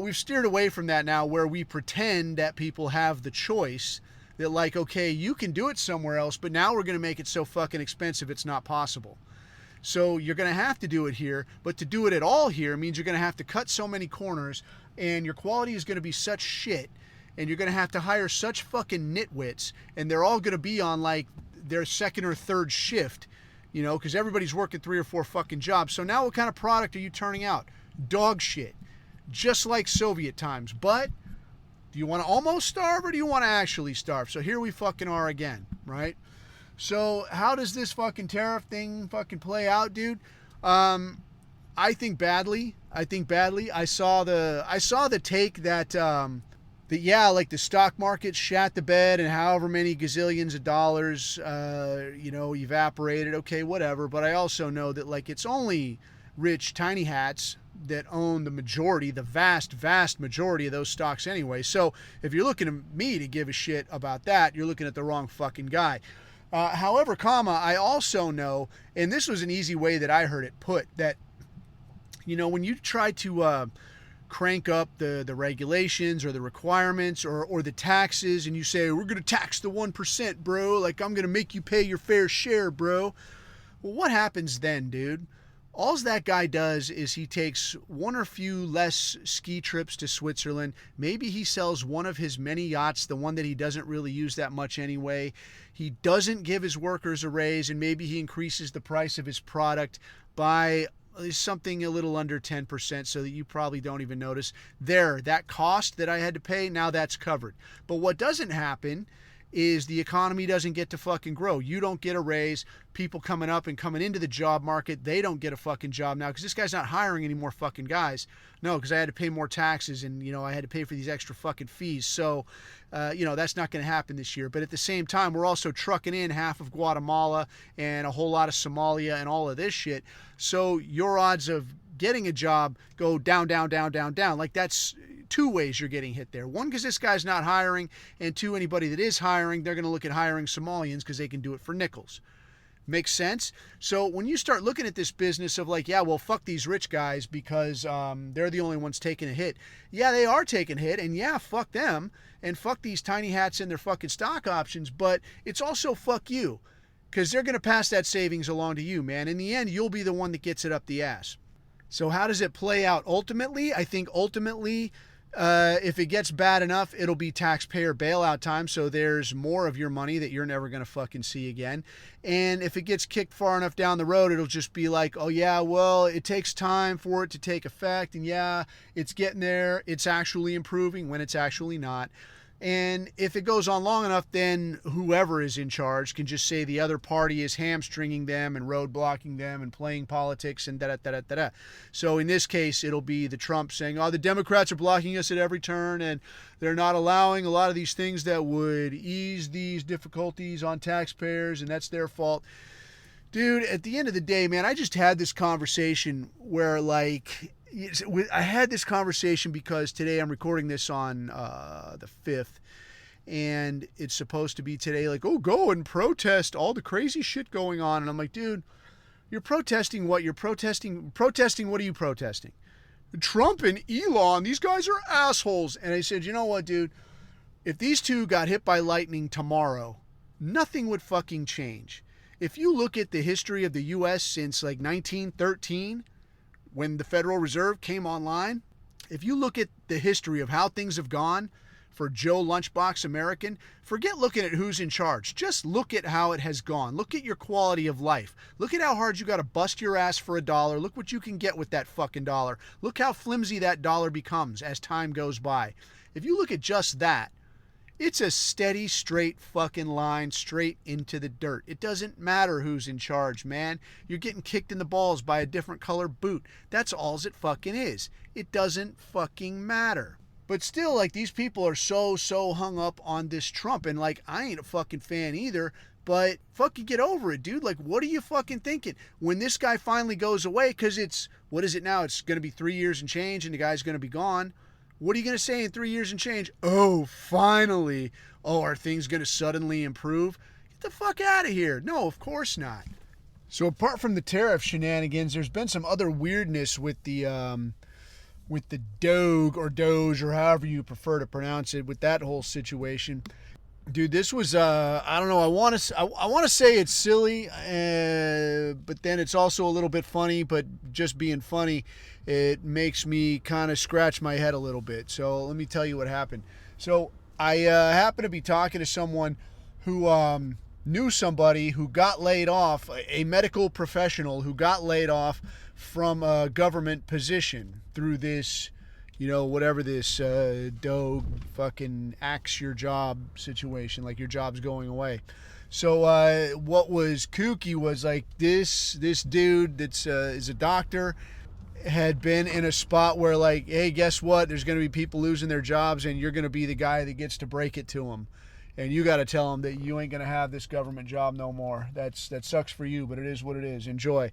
We've steered away from that now where we pretend that people have the choice that like, okay, you can do it somewhere else, but now we're going to make it so fucking expensive it's not possible. So you're going to have to do it here, but to do it at all here means you're going to have to cut so many corners, and your quality is going to be such shit, and you're going to have to hire such fucking nitwits, and they're all going to be on like their second or third shift, you know, because everybody's working 3 or 4 fucking jobs. So now what kind of product are you turning out? Dog shit. Just like Soviet times. But do you want to almost starve or do you want to actually starve? So here we fucking are again, right? So how does this fucking tariff thing fucking play out, dude? I think badly. I saw the take that yeah, like the stock market shat the bed and however many gazillions of dollars evaporated. Okay, whatever. But I also know that like it's only rich tiny hats that own the majority, the vast majority of those stocks anyway. So if you're looking at me to give a shit about that, you're looking at the wrong fucking guy. However, I also know, and this was an easy way that I heard it put, that, you know, when you try to crank up the regulations or the requirements or the taxes, and you say, we're going to tax the 1%, bro, like I'm going to make you pay your fair share, bro. Well, what happens then, dude? All that guy does is he takes one or few less ski trips to Switzerland. Maybe he sells one of his many yachts, the one that he doesn't really use that much anyway. He doesn't give his workers a raise, and maybe he increases the price of his product by something a little under 10% so that you probably don't even notice. There, that cost that I had to pay, now that's covered. But what doesn't happen is the economy doesn't get to fucking grow. You don't get a raise. People coming up and coming into the job market, they don't get a fucking job now because this guy's not hiring any more fucking guys. No, because I had to pay more taxes and, you know, I had to pay for these extra fucking fees. So, that's not going to happen this year. But at the same time, we're also trucking in half of Guatemala and a whole lot of Somalia and all of this shit. So your odds of getting a job go down. Like that's 2 ways you're getting hit there. 1, because this guy's not hiring, and 2, anybody that is hiring, they're going to look at hiring Somalians because they can do it for nickels. Makes sense? So when you start looking at this business of like, yeah, well, fuck these rich guys because they're the only ones taking a hit. Yeah, they are taking a hit, and yeah, fuck them, and fuck these tiny hats and their fucking stock options, but it's also fuck you because they're going to pass that savings along to you, man. In the end, you'll be the one that gets it up the ass. So how does it play out ultimately? I think ultimately, if it gets bad enough, it'll be taxpayer bailout time. So there's more of your money that you're never going to fucking see again. And if it gets kicked far enough down the road, it'll just be like, oh yeah, well, it takes time for it to take effect. And yeah, it's getting there. It's actually improving when it's actually not. And if it goes on long enough, then whoever is in charge can just say the other party is hamstringing them and roadblocking them and playing politics and da-da-da-da-da. So in this case, it'll be the Trump saying, oh, the Democrats are blocking us at every turn and they're not allowing a lot of these things that would ease these difficulties on taxpayers, and that's their fault. Dude, at the end of the day, man, I just had this conversation where, like, I had this conversation because today I'm recording this on the 5th, and it's supposed to be today, like, oh, go and protest all the crazy shit going on. And I'm like, dude, you're protesting what? You're protesting what are you protesting? Trump and Elon, these guys are assholes. And I said, you know what, dude? If these two got hit by lightning tomorrow, nothing would fucking change. If you look at the history of the U.S. since like 1913, when the Federal Reserve came online, if you look at the history of how things have gone for Joe Lunchbox American, forget looking at who's in charge. Just look at how it has gone. Look at your quality of life. Look at how hard you got to bust your ass for $1. Look what you can get with that fucking dollar. Look how flimsy that dollar becomes as time goes by. If you look at just that, it's a steady, straight fucking line straight into the dirt. It doesn't matter who's in charge, man. You're getting kicked in the balls by a different color boot. That's all it fucking is. It doesn't fucking matter. But still, like, these people are so hung up on this Trump. And, like, I ain't a fucking fan either. But fucking get over it, dude. Like, what are you fucking thinking? When this guy finally goes away, because it's, what is it now? It's going to be 3 years and change, and the guy's going to be gone. What are you going to say in 3 years and change? Oh, finally. Oh, are things going to suddenly improve? Get the fuck out of here. No, of course not. So apart from the tariff shenanigans, there's been some other weirdness with the Doge or Doge or however you prefer to pronounce it, with that whole situation. Dude, this was I don't know. I want to say it's silly, but then it's also a little bit funny. But just being funny, it makes me kind of scratch my head a little bit. So let me tell you what happened. So I happened to be talking to someone who knew somebody who got laid off, a medical professional who got laid off from a government position through this, whatever this Doe fucking axe your job situation, like your job's going away. So what was kooky was like this dude that's is a doctor, had been in a spot where like, hey, guess what? There's going to be people losing their jobs, and you're going to be the guy that gets to break it to them. And you got to tell them that you ain't going to have this government job no more. That sucks for you, but it is what it is. Enjoy.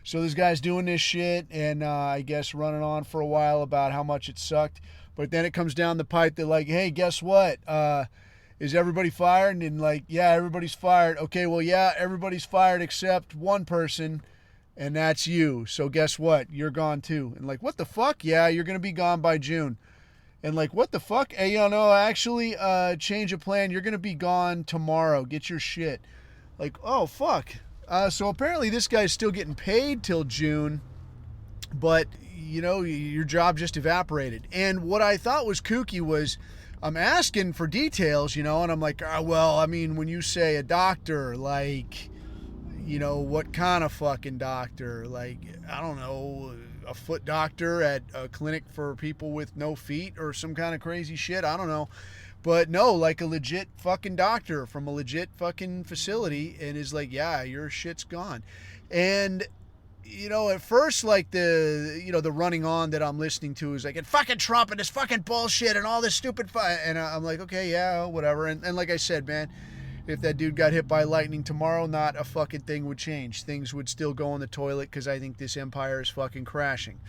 So this guy's doing this shit, and I guess running on for a while about how much it sucked. But then it comes down the pipe that like, hey, guess what? Is everybody fired? And like, yeah, everybody's fired. Okay, well, yeah, everybody's fired except one person, and that's you. So guess what? You're gone too. And like, what the fuck? Yeah, you're going to be gone by June. And like, what the fuck? Hey, actually, change of plan. You're going to be gone tomorrow. Get your shit. Like, oh, fuck. So apparently this guy's still getting paid till June, but, your job just evaporated. And what I thought was kooky was I'm asking for details, and I'm like, well, I mean, when you say a doctor, like, what kind of fucking doctor? Like, I don't know, a foot doctor at a clinic for people with no feet or some kind of crazy shit. I don't know. But no, like a legit fucking doctor from a legit fucking facility, and is like, yeah, your shit's gone. And, at first, like the running on that I'm listening to is like, and fucking Trump and this fucking bullshit and all this stupid and I'm like, okay, yeah, whatever. And like I said, man, if that dude got hit by lightning tomorrow, not a fucking thing would change. Things would still go in the toilet because I think this empire is fucking crashing.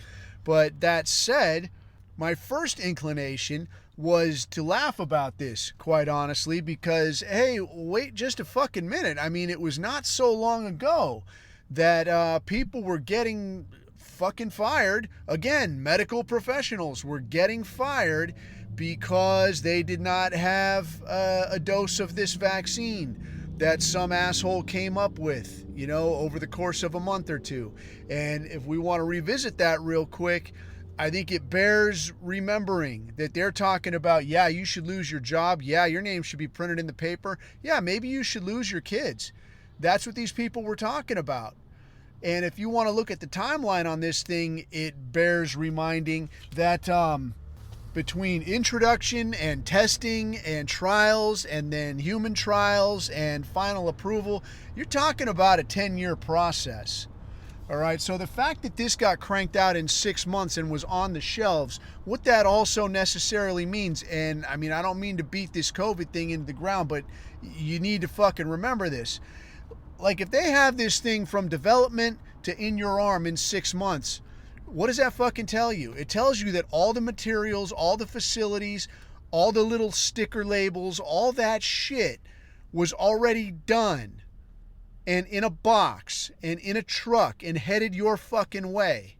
But that said, my first inclination was to laugh about this, quite honestly, because, hey, wait just a fucking minute. I mean, it was not so long ago that people were getting fucking fired. Again, medical professionals were getting fired because they did not have a dose of this vaccine that some asshole came up with, over the course of a month or two. And if we want to revisit that real quick, I think it bears remembering that they're talking about, yeah, you should lose your job. Yeah, your name should be printed in the paper. Yeah, maybe you should lose your kids. That's what these people were talking about. And if you want to look at the timeline on this thing, it bears reminding that between introduction and testing and trials and then human trials and final approval, you're talking about a 10-year process. All right, so the fact that this got cranked out in 6 months and was on the shelves, what that also necessarily means, and I mean, I don't mean to beat this COVID thing into the ground, but you need to fucking remember this. Like, if they have this thing from development to in your arm in 6 months, what does that fucking tell you? It tells you that all the materials, all the facilities, all the little sticker labels, all that shit was already done and in a box and in a truck and headed your fucking way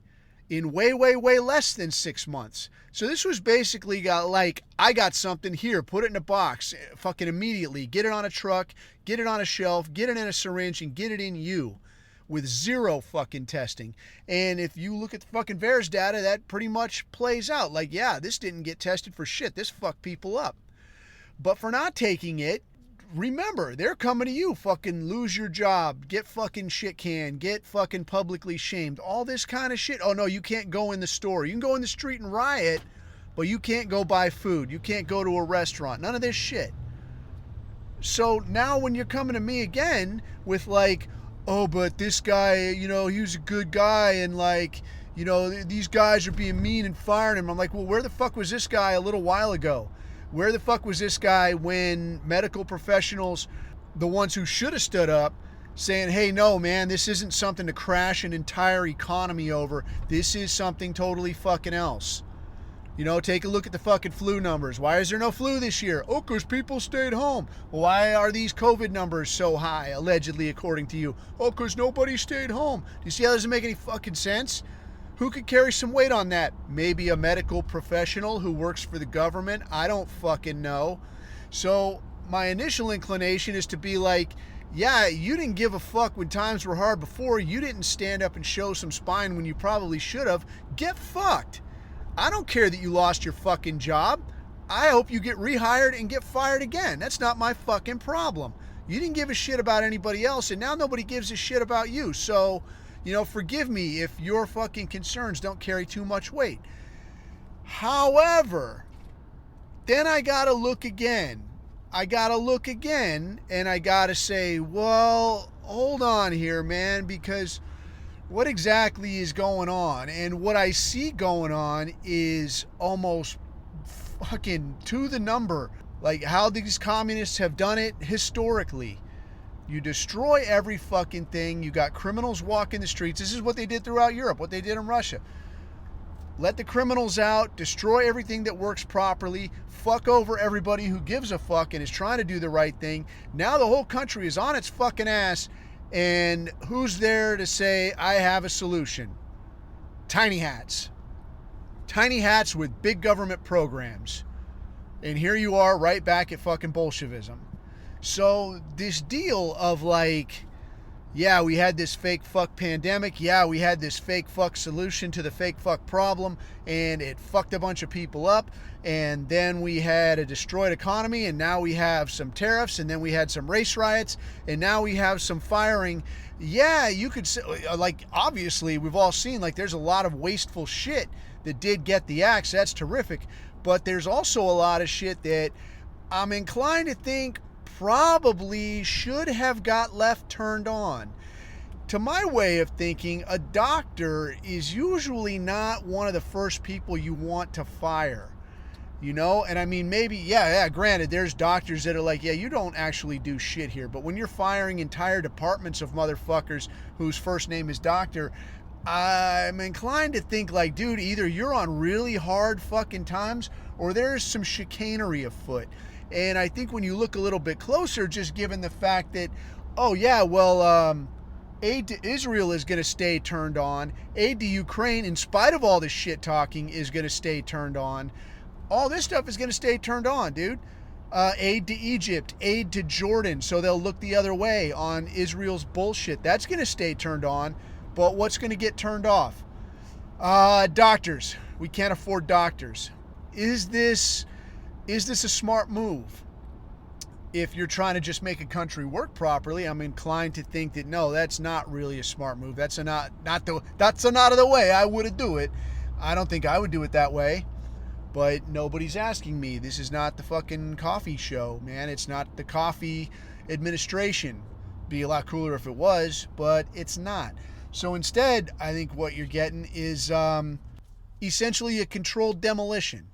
in way, way, way less than 6 months. So this was basically got like, I got something here, put it in a box, fucking immediately, get it on a truck, get it on a shelf, get it in a syringe, and get it in you with zero fucking testing. And if you look at the fucking VAERS data, that pretty much plays out. Like, yeah, this didn't get tested for shit. This fucked people up. But for not taking it, remember, they're coming to you. Fucking lose your job, get fucking shit canned, get fucking publicly shamed, all this kind of shit. Oh no, you can't go in the store. You can go in the street and riot, but you can't go buy food. You can't go to a restaurant. None of this shit. So now when you're coming to me again with like, oh, but this guy, he was a good guy, and like, these guys are being mean and firing him. I'm like, well, where the fuck was this guy a little while ago? Where the fuck was this guy when medical professionals, the ones who should have stood up, saying, hey, no, man, this isn't something to crash an entire economy over. This is something totally fucking else. Take a look at the fucking flu numbers. Why is there no flu this year? Oh, because people stayed home. Why are these COVID numbers so high, allegedly, according to you? Oh, because nobody stayed home. Do you see how that doesn't make any fucking sense? Who could carry some weight on that? Maybe a medical professional who works for the government? I don't fucking know. So my initial inclination is to be like, yeah, you didn't give a fuck when times were hard before. You didn't stand up and show some spine when you probably should have. Get fucked. I don't care that you lost your fucking job. I hope you get rehired and get fired again. That's not my fucking problem. You didn't give a shit about anybody else, and now nobody gives a shit about you. So, forgive me if your fucking concerns don't carry too much weight. However, then I gotta look again. And I gotta say, well, hold on here, man, because what exactly is going on? And what I see going on is almost fucking to the number, like how these communists have done it historically. You destroy every fucking thing. You got criminals walking the streets. This is what they did throughout Europe, what they did in Russia. Let the criminals out, destroy everything that works properly, fuck over everybody who gives a fuck and is trying to do the right thing. Now the whole country is on its fucking ass, and who's there to say, I have a solution? Tiny hats. Tiny hats with big government programs. And here you are right back at fucking Bolshevism. So this deal of like, yeah, we had this fake fuck pandemic. Yeah, we had this fake fuck solution to the fake fuck problem, and it fucked a bunch of people up. And then we had a destroyed economy, and now we have some tariffs, and then we had some race riots, and now we have some firing. Yeah, you could say, like, obviously, we've all seen, like, there's a lot of wasteful shit that did get the axe. That's terrific. But there's also a lot of shit that I'm inclined to think probably should have got left turned on. To my way of thinking, a doctor is usually not one of the first people you want to fire. And I mean, maybe, yeah, granted, there's doctors that are like, yeah, you don't actually do shit here. But when you're firing entire departments of motherfuckers whose first name is doctor, I'm inclined to think like, dude, either you're on really hard fucking times or there's some chicanery afoot. And I think when you look a little bit closer, just given the fact that, oh yeah, well, aid to Israel is going to stay turned on. Aid to Ukraine, in spite of all this shit talking, is going to stay turned on. All this stuff is going to stay turned on, dude. Aid to Egypt, aid to Jordan, so they'll look the other way on Israel's bullshit. That's going to stay turned on. But what's going to get turned off? Doctors. We can't afford doctors. Is this a smart move? If you're trying to just make a country work properly, I'm inclined to think that no, that's not really a smart move. That's not the way I would do it. I don't think I would do it that way. But nobody's asking me. This is not the fucking coffee show, man. It's not the coffee administration. Be a lot cooler if it was, but it's not. So instead, I think what you're getting is essentially a controlled demolition.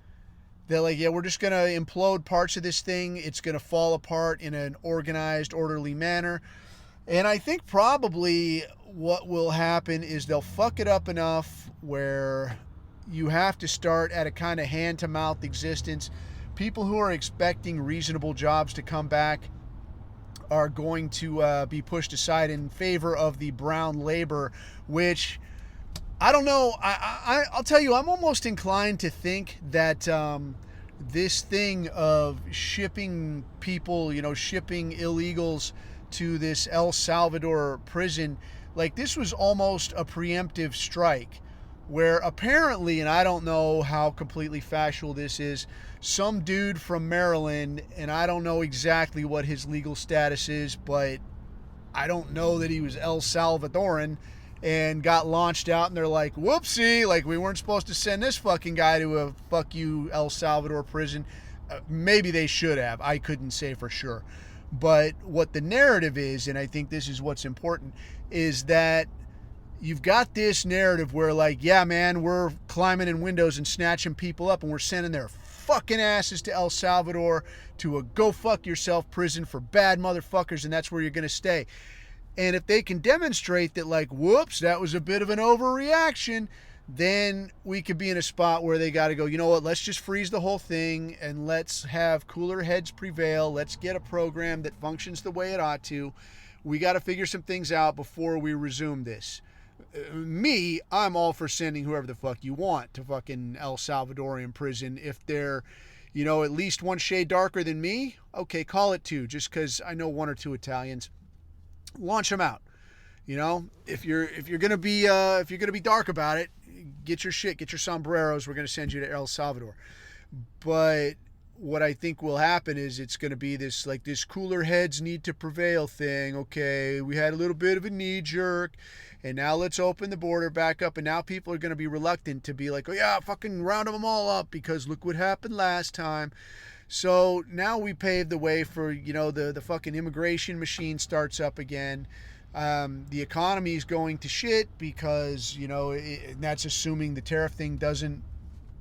They're like, yeah, we're just going to implode parts of this thing. It's going to fall apart in an organized, orderly manner. And I think probably what will happen is they'll fuck it up enough where you have to start at a kind of hand-to-mouth existence. People who are expecting reasonable jobs to come back are going to be pushed aside in favor of the brown labor, which I don't know. I'll tell you, I'm almost inclined to think that this thing of shipping people, shipping illegals to this El Salvador prison, like this was almost a preemptive strike where apparently, and I don't know how completely factual this is, some dude from Maryland, and I don't know exactly what his legal status is, but I don't know that he was El Salvadoran, and got launched out, and they're like, whoopsie, like we weren't supposed to send this fucking guy to a fuck you El Salvador prison. Maybe they should have. I couldn't say for sure. But what the narrative is, and I think this is what's important, is that you've got this narrative where like, yeah, man, we're climbing in windows and snatching people up, and we're sending their fucking asses to El Salvador to a go fuck yourself prison for bad motherfuckers, and that's where you're going to stay. And if they can demonstrate that, like, whoops, that was a bit of an overreaction, then we could be in a spot where they got to go, you know what, let's just freeze the whole thing and let's have cooler heads prevail. Let's get a program that functions the way it ought to. We got to figure some things out before we resume this. I'm all for sending whoever the fuck you want to fucking El Salvadorian prison if they're, at least one shade darker than me, okay, call it two, just because I know one or two Italians. Launch them out. If you're gonna be dark about it, get your shit, get your sombreros. We're gonna send you to El Salvador. But what I think will happen is it's gonna be this cooler heads need to prevail thing. Okay, we had a little bit of a knee jerk, and now let's open the border back up, and now people are gonna be reluctant to be like, oh yeah, fucking round them all up because look what happened last time. So now we paved the way for the fucking immigration machine starts up again. The economy is going to shit because that's assuming the tariff thing doesn't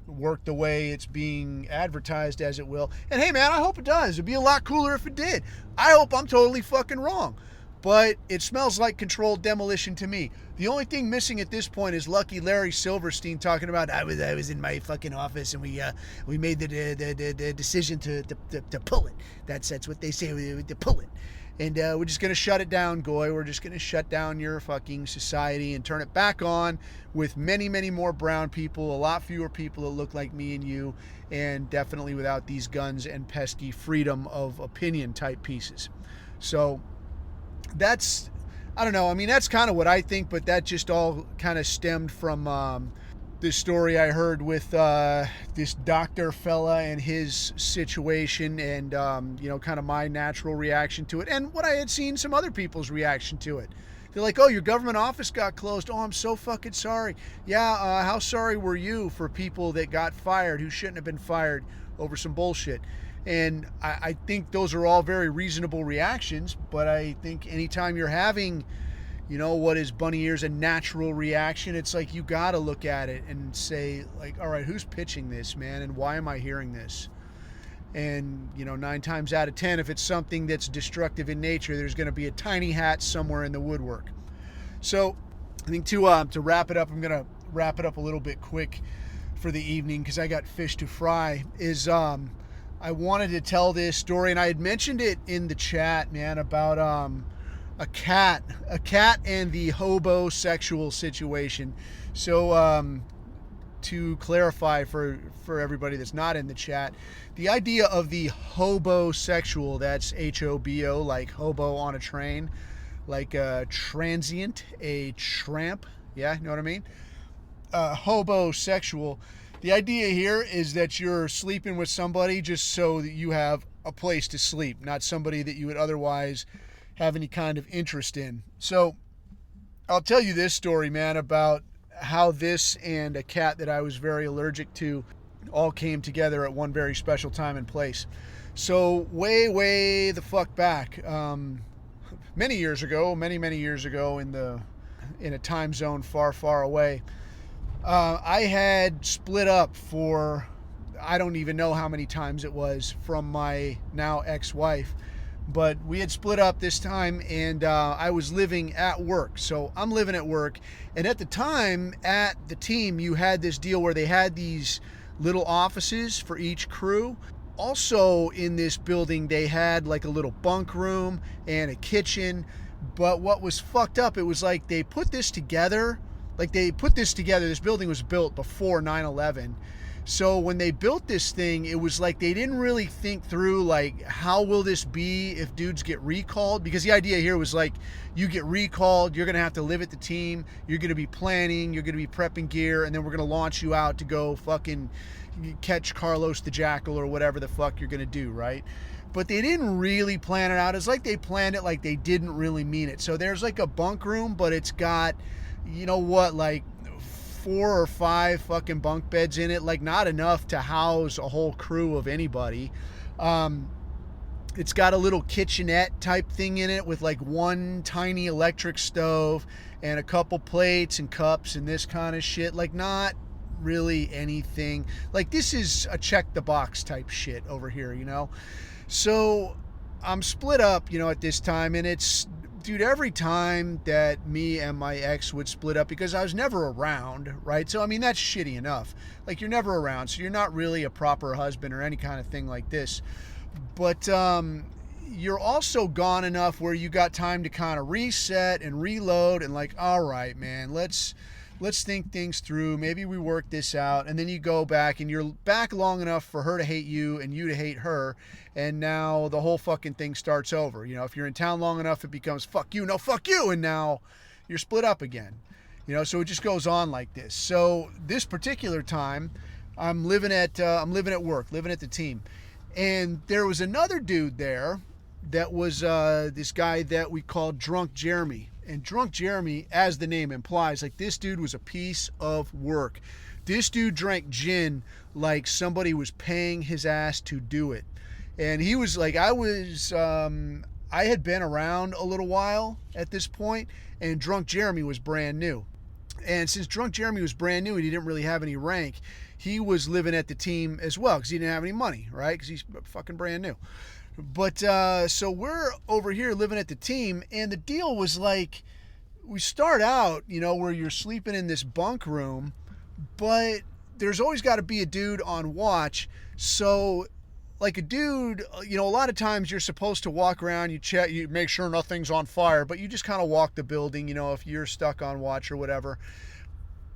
work the way it's being advertised as it will. And hey man, I hope it does. It'd be a lot cooler if it did. I hope I'm totally fucking wrong. But it smells like controlled demolition to me. The only thing missing at this point is Lucky Larry Silverstein talking about I was in my fucking office and we made the decision to pull it. That's what they say, to pull it. And we're just going to shut it down, Goy. We're just going to shut down your fucking society and turn it back on with many, many more brown people, a lot fewer people that look like me and you, and definitely without these guns and pesky freedom of opinion type pieces. So that's, I don't know. I mean, that's kind of what I think, but that just all kind of stemmed from this story I heard with this doctor fella and his situation, and kind of my natural reaction to it, and what I had seen some other people's reaction to it. They're like, oh, your government office got closed. Oh, I'm so fucking sorry. Yeah, how sorry were you for people that got fired who shouldn't have been fired over some bullshit? And I think those are all very reasonable reactions, but I think anytime you're having what is bunny ears a natural reaction, it's like you got to look at it and say, like, all right, who's pitching this, man, and why am I hearing this? And 9 times out of 10, if it's something that's destructive in nature, there's going to be a tiny hat somewhere in the woodwork. So I think to wrap it up, I'm going to wrap it up a little bit quick for the evening because I got fish to fry. Is I wanted to tell this story, and I had mentioned it in the chat, man, about a cat and the hobosexual situation. So to clarify for everybody that's not in the chat, the idea of the hobosexual, that's H-O-B-O, like hobo on a train, like a transient, a tramp, yeah, you know what I mean? Hobosexual. The idea here is that you're sleeping with somebody just so that you have a place to sleep, not somebody that you would otherwise have any kind of interest in. So I'll tell you this story, man, about how this and a cat that I was very allergic to all came together at one very special time and place. So way the fuck back, many years ago in a time zone far away, I had split up for, I don't even know how many times it was, from my now ex-wife. But we had split up this time, and I was living at work. So I'm living at work. And at the time, at the team, you had this deal where they had these little offices for each crew. Also in this building, they had like a little bunk room and a kitchen. But what was fucked up, it was like they put this together. This building was built before 9/11. So when they built this thing, it was like they didn't really think through, like, how will this be if dudes get recalled? Because the idea here was like, you get recalled, you're going to have to live at the team, you're going to be planning, you're going to be prepping gear, and then we're going to launch you out to go fucking catch Carlos the Jackal or whatever the fuck you're going to do, right? But they didn't really plan it out. It's like they planned it like they didn't really mean it. So there's like a bunk room, but it's got, like 4 or 5 fucking bunk beds in it, like not enough to house a whole crew of anybody. It's got a little kitchenette type thing in it with like one tiny electric stove and a couple plates and cups and this kind of shit. Like not really anything. Like this is a check the box type shit over here, So I'm split up, at this time, and it's, dude, every time that me and my ex would split up, because I was never around, right? So, I mean, that's shitty enough. Like, you're never around, so you're not really a proper husband or any kind of thing like this. But you're also gone enough where you got time to kind of reset and reload and like, all right, man, let's let's think things through. Maybe we work this out. And then you go back and you're back long enough for her to hate you and you to hate her. And now the whole fucking thing starts over. You know, if you're in town long enough, it becomes fuck you, no fuck you. And now you're split up again. You know, so it just goes on like this. So this particular time, I'm living at work, living at the team. And there was another dude there that was this guy that we called Drunk Jeremy. And Drunk Jeremy, as the name implies, like this dude was a piece of work. This dude drank gin like somebody was paying his ass to do it. And he was like, I had been around a little while at this point, and Drunk Jeremy was brand new. And since Drunk Jeremy was brand new and he didn't really have any rank, he was living at the team as well because he didn't have any money, right? Because he's fucking brand new. But so we're over here living at the team, and the deal was like, we start out, you know, where you're sleeping in this bunk room, but there's always got to be a dude on watch. So like a dude, you know, a lot of times you're supposed to walk around, you check, you make sure nothing's on fire, but you just kind of walk the building, you know, if you're stuck on watch or whatever.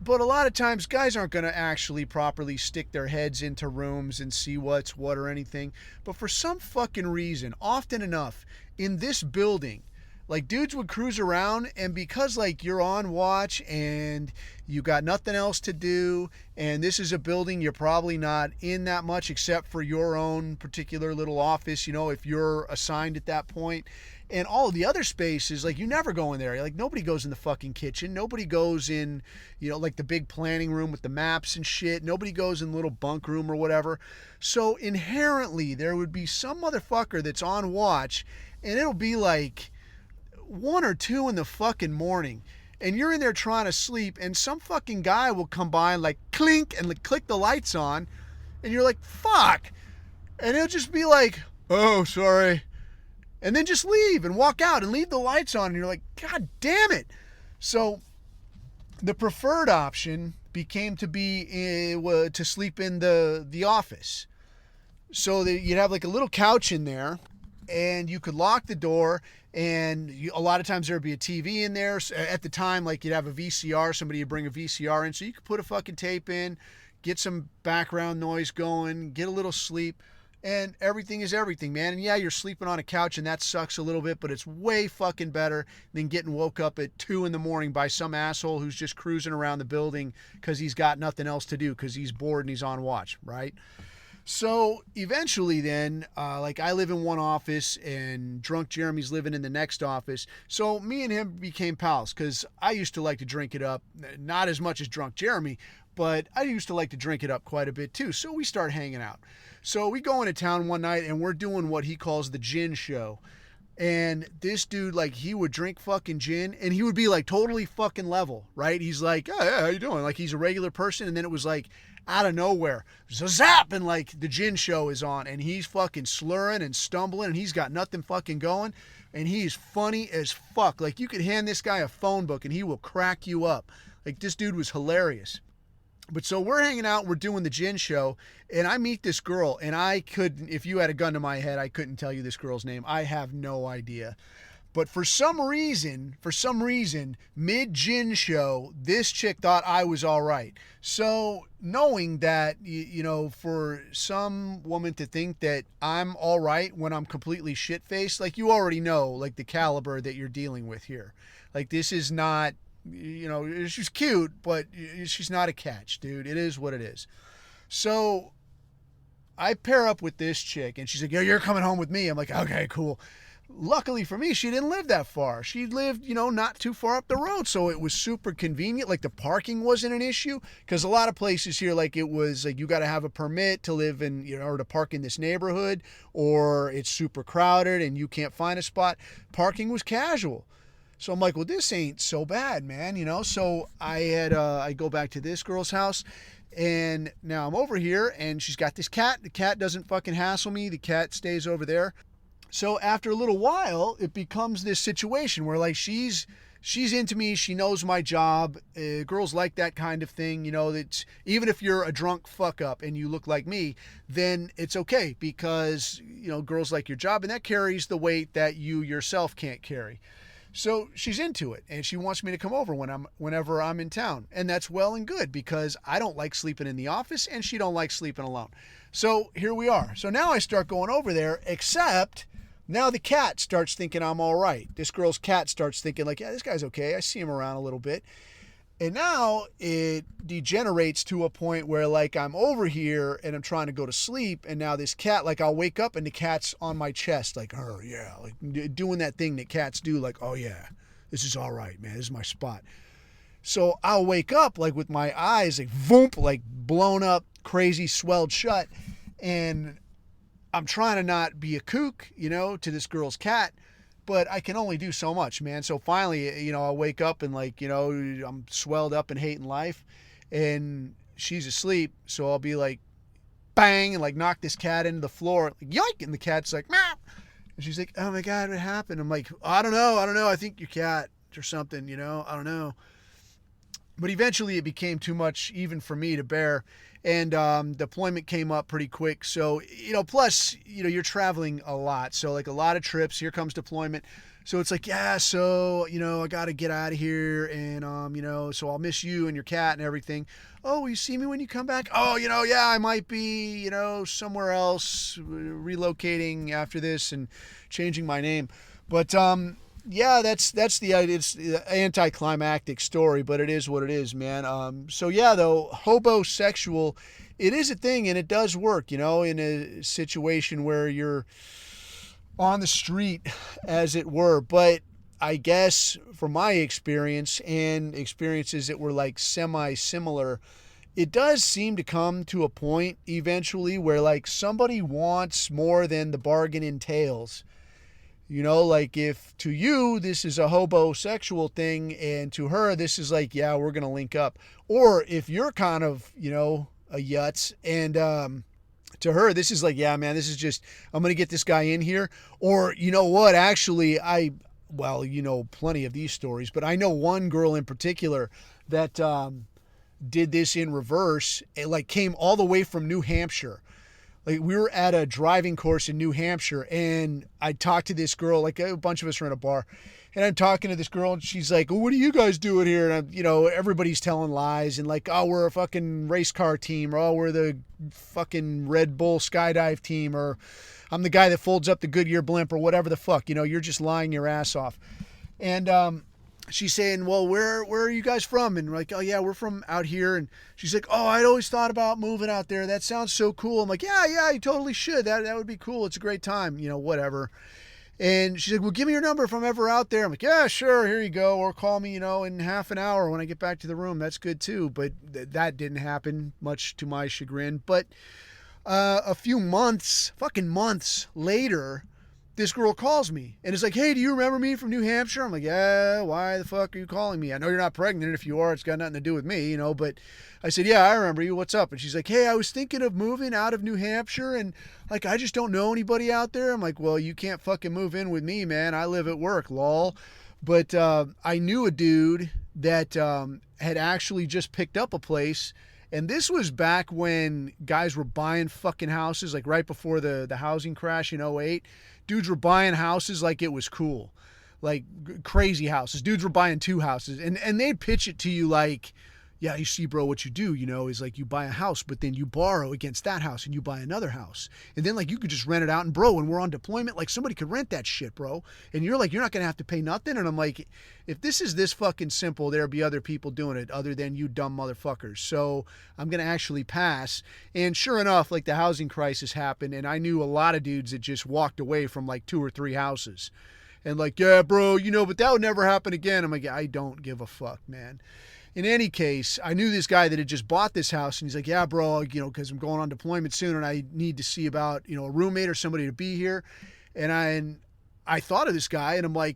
But a lot of times guys aren't going to actually properly stick their heads into rooms and see what's what or anything. But for some fucking reason, often enough in this building, like dudes would cruise around, and because like you're on watch and you got nothing else to do, and this is a building you're probably not in that much except for your own particular little office, you know, if you're assigned at that point. And all of the other spaces, like you never go in there. Like nobody goes in the fucking kitchen. Nobody goes in, you know, like the big planning room with the maps and shit. Nobody goes in the little bunk room or whatever. So inherently there would be some motherfucker that's on watch, and it'll be like 1 or 2 in the fucking morning, and you're in there trying to sleep, and some fucking guy will come by and like clink and like click the lights on, and you're like, fuck. And he'll just be like, oh, sorry. And then just leave and walk out and leave the lights on. And you're like, God damn it. So the preferred option became to be to sleep in the office. So that you'd have like a little couch in there, and you could lock the door, and a lot of times there would be a TV in there. So at the time, like you'd have a VCR, somebody would bring a VCR in, so you could put a fucking tape in, get some background noise going, get a little sleep. And everything is everything, man. And yeah, you're sleeping on a couch, and that sucks a little bit, but it's way fucking better than getting woke up at 2 in the morning by some asshole who's just cruising around the building because he's got nothing else to do because he's bored and he's on watch, right? So eventually then, like I live in one office and Drunk Jeremy's living in the next office. So me and him became pals because I used to like to drink it up, not as much as Drunk Jeremy, but I used to like to drink it up quite a bit too. So we start hanging out. So we go into town one night and we're doing what he calls the gin show. And this dude, like, he would drink fucking gin and he would be like totally fucking level, right? He's like, oh, yeah, how you doing? Like he's a regular person. And then it was like out of nowhere, zap, and like the gin show is on and he's fucking slurring and stumbling and he's got nothing fucking going. And he's funny as fuck. Like you could hand this guy a phone book and he will crack you up. Like this dude was hilarious. But so we're hanging out, we're doing the gin show, and I meet this girl, and I couldn't, if you had a gun to my head, I couldn't tell you this girl's name. I have no idea. But for some reason, mid-gin show, this chick thought I was all right. So knowing that, you know, for some woman to think that I'm all right when I'm completely shit-faced, like you already know, like the caliber that you're dealing with here. Like this is not, you know, she's cute, but she's not a catch, dude. It is what it is. So I pair up with this chick, and she's like, yeah, you're coming home with me. I'm like, okay, cool. Luckily for me, she didn't live that far. She lived, you know, not too far up the road, so it was super convenient. Like the parking wasn't an issue, because a lot of places here, like it was like you got to have a permit to live in, you know, or to park in this neighborhood, or it's super crowded and you can't find a spot. Parking was casual. So I'm like, well, this ain't so bad, man, you know? So I go back to this girl's house, and now I'm over here, and she's got this cat. The cat doesn't fucking hassle me. The cat stays over there. So after a little while, it becomes this situation where like she's into me. She knows my job. Girls like that kind of thing, you know, that's even if you're a drunk fuck up and you look like me, then it's okay because, you know, girls like your job, and that carries the weight that you yourself can't carry. So she's into it, and she wants me to come over whenever I'm in town, and that's well and good because I don't like sleeping in the office, and she don't like sleeping alone. So here we are. So now I start going over there, except now the cat starts thinking I'm all right. This girl's cat starts thinking like, yeah, this guy's okay. I see him around a little bit. And now it degenerates to a point where like I'm over here and I'm trying to go to sleep, and now this cat, like I'll wake up and the cat's on my chest, like, oh yeah, like doing that thing that cats do, like, oh yeah, this is all right, man, this is my spot. So I'll wake up like with my eyes like voomp, like blown up, crazy, swelled shut, and I'm trying to not be a kook, to this girl's cat. But I can only do so much, man. So finally, I'll wake up and like, I'm swelled up and hating life, and she's asleep. So I'll be like, bang, and like knock this cat into the floor, like yoink, and the cat's like, meow. And she's like, oh my God, what happened? I'm like, I don't know. I think your cat or something, I don't know. But eventually it became too much even for me to bear. And deployment came up pretty quick. So, plus, you're traveling a lot. So like a lot of trips, here comes deployment. So it's like, yeah, so, I got to get out of here. And, so I'll miss you and your cat and everything. Oh, will you see me when you come back? Oh, yeah, I might be, somewhere else, relocating after this and changing my name. But, yeah, that's the idea. It's the anticlimactic story, but it is what it is, man. So yeah, though, hobosexual, it is a thing, and it does work, in a situation where you're on the street, as it were. But I guess from my experience and experiences that were like semi-similar, it does seem to come to a point eventually where like somebody wants more than the bargain entails. Like if to you this is a hobosexual thing, and to her this is like, yeah, we're gonna link up. Or if you're kind of, a yutz, and to her this is like, yeah, man, this is just, I'm gonna get this guy in here. Or you know what, actually, plenty of these stories, but I know one girl in particular that did this in reverse. It like came all the way from New Hampshire. Like we were at a driving course in New Hampshire, and I talked to this girl, like a bunch of us were in a bar, and I'm talking to this girl, and she's like, well, what are you guys doing here? And everybody's telling lies, and like, oh, we're a fucking race car team, or oh, we're the fucking Red Bull skydive team, or I'm the guy that folds up the Goodyear blimp, or whatever the fuck, you're just lying your ass off. And she's saying, well, where are you guys from? And we're like, oh yeah, we're from out here. And she's like, oh, I'd always thought about moving out there. That sounds so cool. I'm like, yeah, you totally should. That would be cool. It's a great time, whatever. And she's like, well, give me your number if I'm ever out there. I'm like, yeah, sure, here you go. Or call me, in half an hour when I get back to the room. That's good too. But that didn't happen, much to my chagrin. But a few months later, this girl calls me and is like, hey, do you remember me from New Hampshire? I'm like, yeah, why the fuck are you calling me? I know you're not pregnant. If you are, it's got nothing to do with me, but I said, yeah, I remember you. What's up? And she's like, hey, I was thinking of moving out of New Hampshire, and like, I just don't know anybody out there. I'm like, well, you can't fucking move in with me, man. I live at work, lol. But I knew a dude that had actually just picked up a place. And this was back when guys were buying fucking houses, like right before the housing crash in '08. Dudes were buying houses like it was cool, like crazy houses. Dudes were buying 2 houses, and they'd pitch it to you like, yeah, you see, bro, what you do, is like you buy a house, but then you borrow against that house and you buy another house. And then like you could just rent it out, and bro, when we're on deployment, like somebody could rent that shit, bro. And you're like, you're not going to have to pay nothing. And I'm like, if this is this fucking simple, there'll be other people doing it other than you dumb motherfuckers. So I'm going to actually pass. And sure enough, like the housing crisis happened, and I knew a lot of dudes that just walked away from like 2 or 3 houses. And like, yeah, bro, but that would never happen again. I'm like, I don't give a fuck, man. In any case, I knew this guy that had just bought this house, and he's like, yeah, bro, because I'm going on deployment soon, and I need to see about, a roommate or somebody to be here. And I thought of this guy, and I'm like,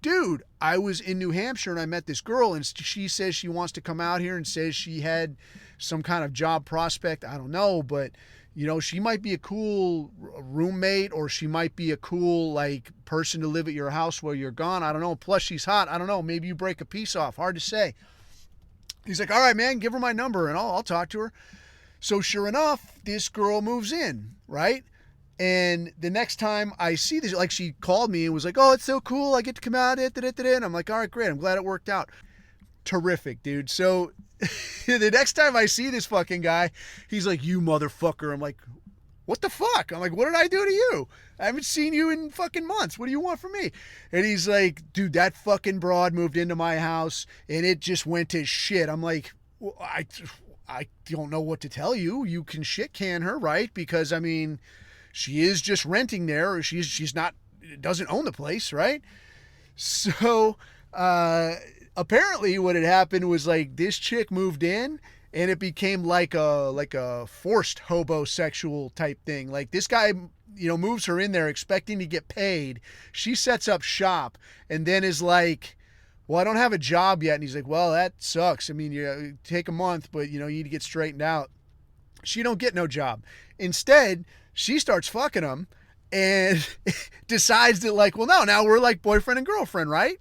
dude, I was in New Hampshire, and I met this girl, and she says she wants to come out here and says she had some kind of job prospect. I don't know, but, she might be a cool roommate, or she might be a cool, like, person to live at your house while you're gone. I don't know. Plus, she's hot. I don't know. Maybe you break a piece off. Hard to say. He's like, all right, man, give her my number and I'll talk to her. So sure enough, this girl moves in, right? And the next time I see this, like, she called me and was like, oh, it's so cool, I get to come out, and I'm like, all right, great, I'm glad it worked out. Terrific, dude. So the next time I see this fucking guy, he's like, you motherfucker. I'm like, what the fuck? I'm like, what did I do to you? I haven't seen you in fucking months. What do you want from me? And he's like, dude, that fucking broad moved into my house and it just went to shit. I'm like, well, I don't know what to tell you. You can shit can her, right? Because, I mean, she is just renting there, or she's not, doesn't own the place, right? So, apparently what had happened was, like, this chick moved in and it became like a forced hobosexual type thing. Like, this guy, moves her in there expecting to get paid. She sets up shop and then is like, well, I don't have a job yet. And he's like, well, that sucks. I mean, you take a month, but you need to get straightened out. She don't get no job. Instead, she starts fucking him and decides that, like, well, no, now we're like boyfriend and girlfriend, right?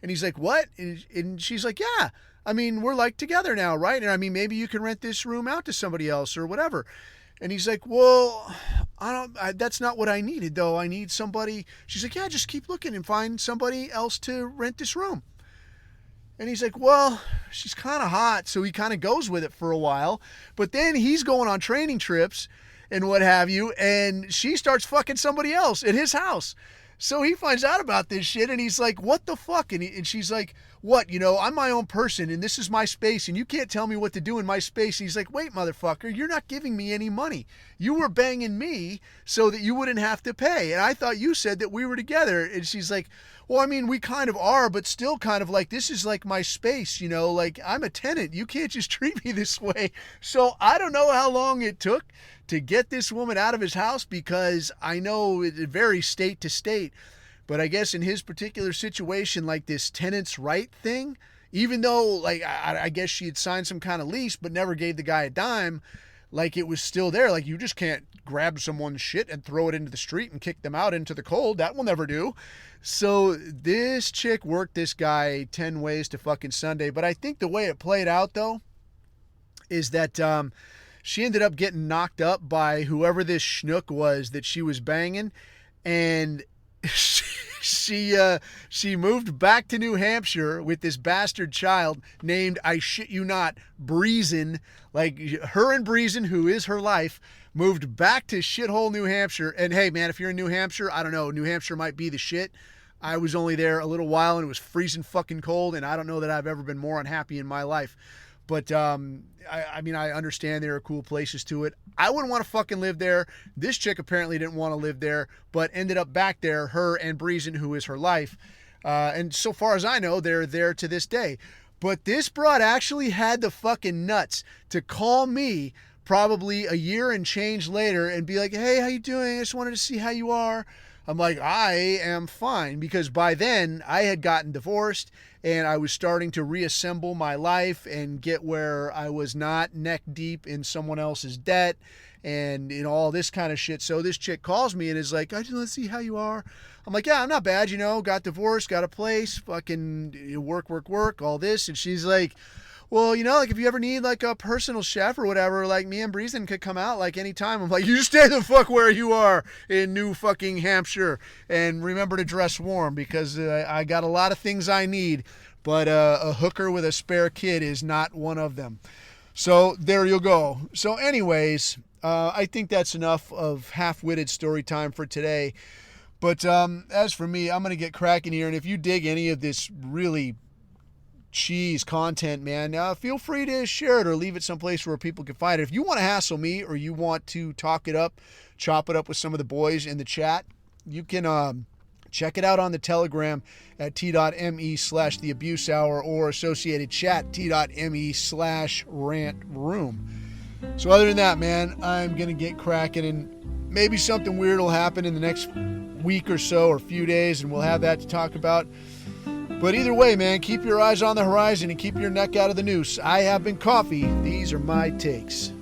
And he's like, what? And she's like, yeah, I mean, we're like together now, right? And I mean, maybe you can rent this room out to somebody else or whatever. And he's like, well, that's not what I needed though. I need somebody. She's like, yeah, just keep looking and find somebody else to rent this room. And he's like, well, she's kind of hot. So he kind of goes with it for a while, but then he's going on training trips and what have you. And she starts fucking somebody else at his house. So he finds out about this shit and he's like, what the fuck? And she's like, what? I'm my own person and this is my space and you can't tell me what to do in my space. And he's like, wait, motherfucker, you're not giving me any money. You were banging me so that you wouldn't have to pay. And I thought you said that we were together. And she's like, well, I mean, we kind of are, but still kind of like, this is like my space, like I'm a tenant. You can't just treat me this way. So I don't know how long it took to get this woman out of his house, because I know it varies state to state. But I guess in his particular situation, like this tenant's right thing, even though, like, I guess she had signed some kind of lease but never gave the guy a dime, like, it was still there. Like, you just can't grab someone's shit and throw it into the street and kick them out into the cold. That will never do. So this chick worked this guy 10 ways to fucking Sunday. But I think the way it played out, though, is that she ended up getting knocked up by whoever this schnook was that she was banging. And she moved back to New Hampshire with this bastard child named, I shit you not, Breezen. Like, her and Breezen, who is her life, moved back to shithole New Hampshire. And hey, man, if you're in New Hampshire, I don't know, New Hampshire might be the shit. I was only there a little while and it was freezing fucking cold, and I don't know that I've ever been more unhappy in my life. But, I mean, I understand there are cool places to it. I wouldn't want to fucking live there. This chick apparently didn't want to live there, but ended up back there, her and Breezen, who is her life. And so far as I know, they're there to this day. But this broad actually had the fucking nuts to call me probably a year and change later and be like, hey, how you doing? I just wanted to see how you are. I'm like, I am fine, because by then I had gotten divorced and I was starting to reassemble my life and get where I was not neck deep in someone else's debt and all this kind of shit. So this chick calls me and is like, I just want to see how you are. I'm like, yeah, I'm not bad, got divorced, got a place, fucking work, all this. And she's like, well, like, if you ever need, like, a personal chef or whatever, like, me and Breezen could come out, like, anytime. I'm like, you stay the fuck where you are in New fucking Hampshire, and remember to dress warm, because I got a lot of things I need, but a hooker with a spare kid is not one of them. So there you go. So anyways, I think that's enough of half-witted story time for today. But as for me, I'm going to get cracking here, and if you dig any of this really cheese content, man, feel free to share it or leave it someplace where people can find it. If you want to hassle me or you want to talk it up, chop it up with some of the boys in the chat, you can check it out on the Telegram at t.me/the abuse hour or associated chat t.me/rant room. So other than that, man, I'm gonna get cracking, and maybe something weird will happen in the next week or so or few days, and we'll have that to talk about. But either way, man, keep your eyes on the horizon and keep your neck out of the noose. I have been Coffee. These are my takes.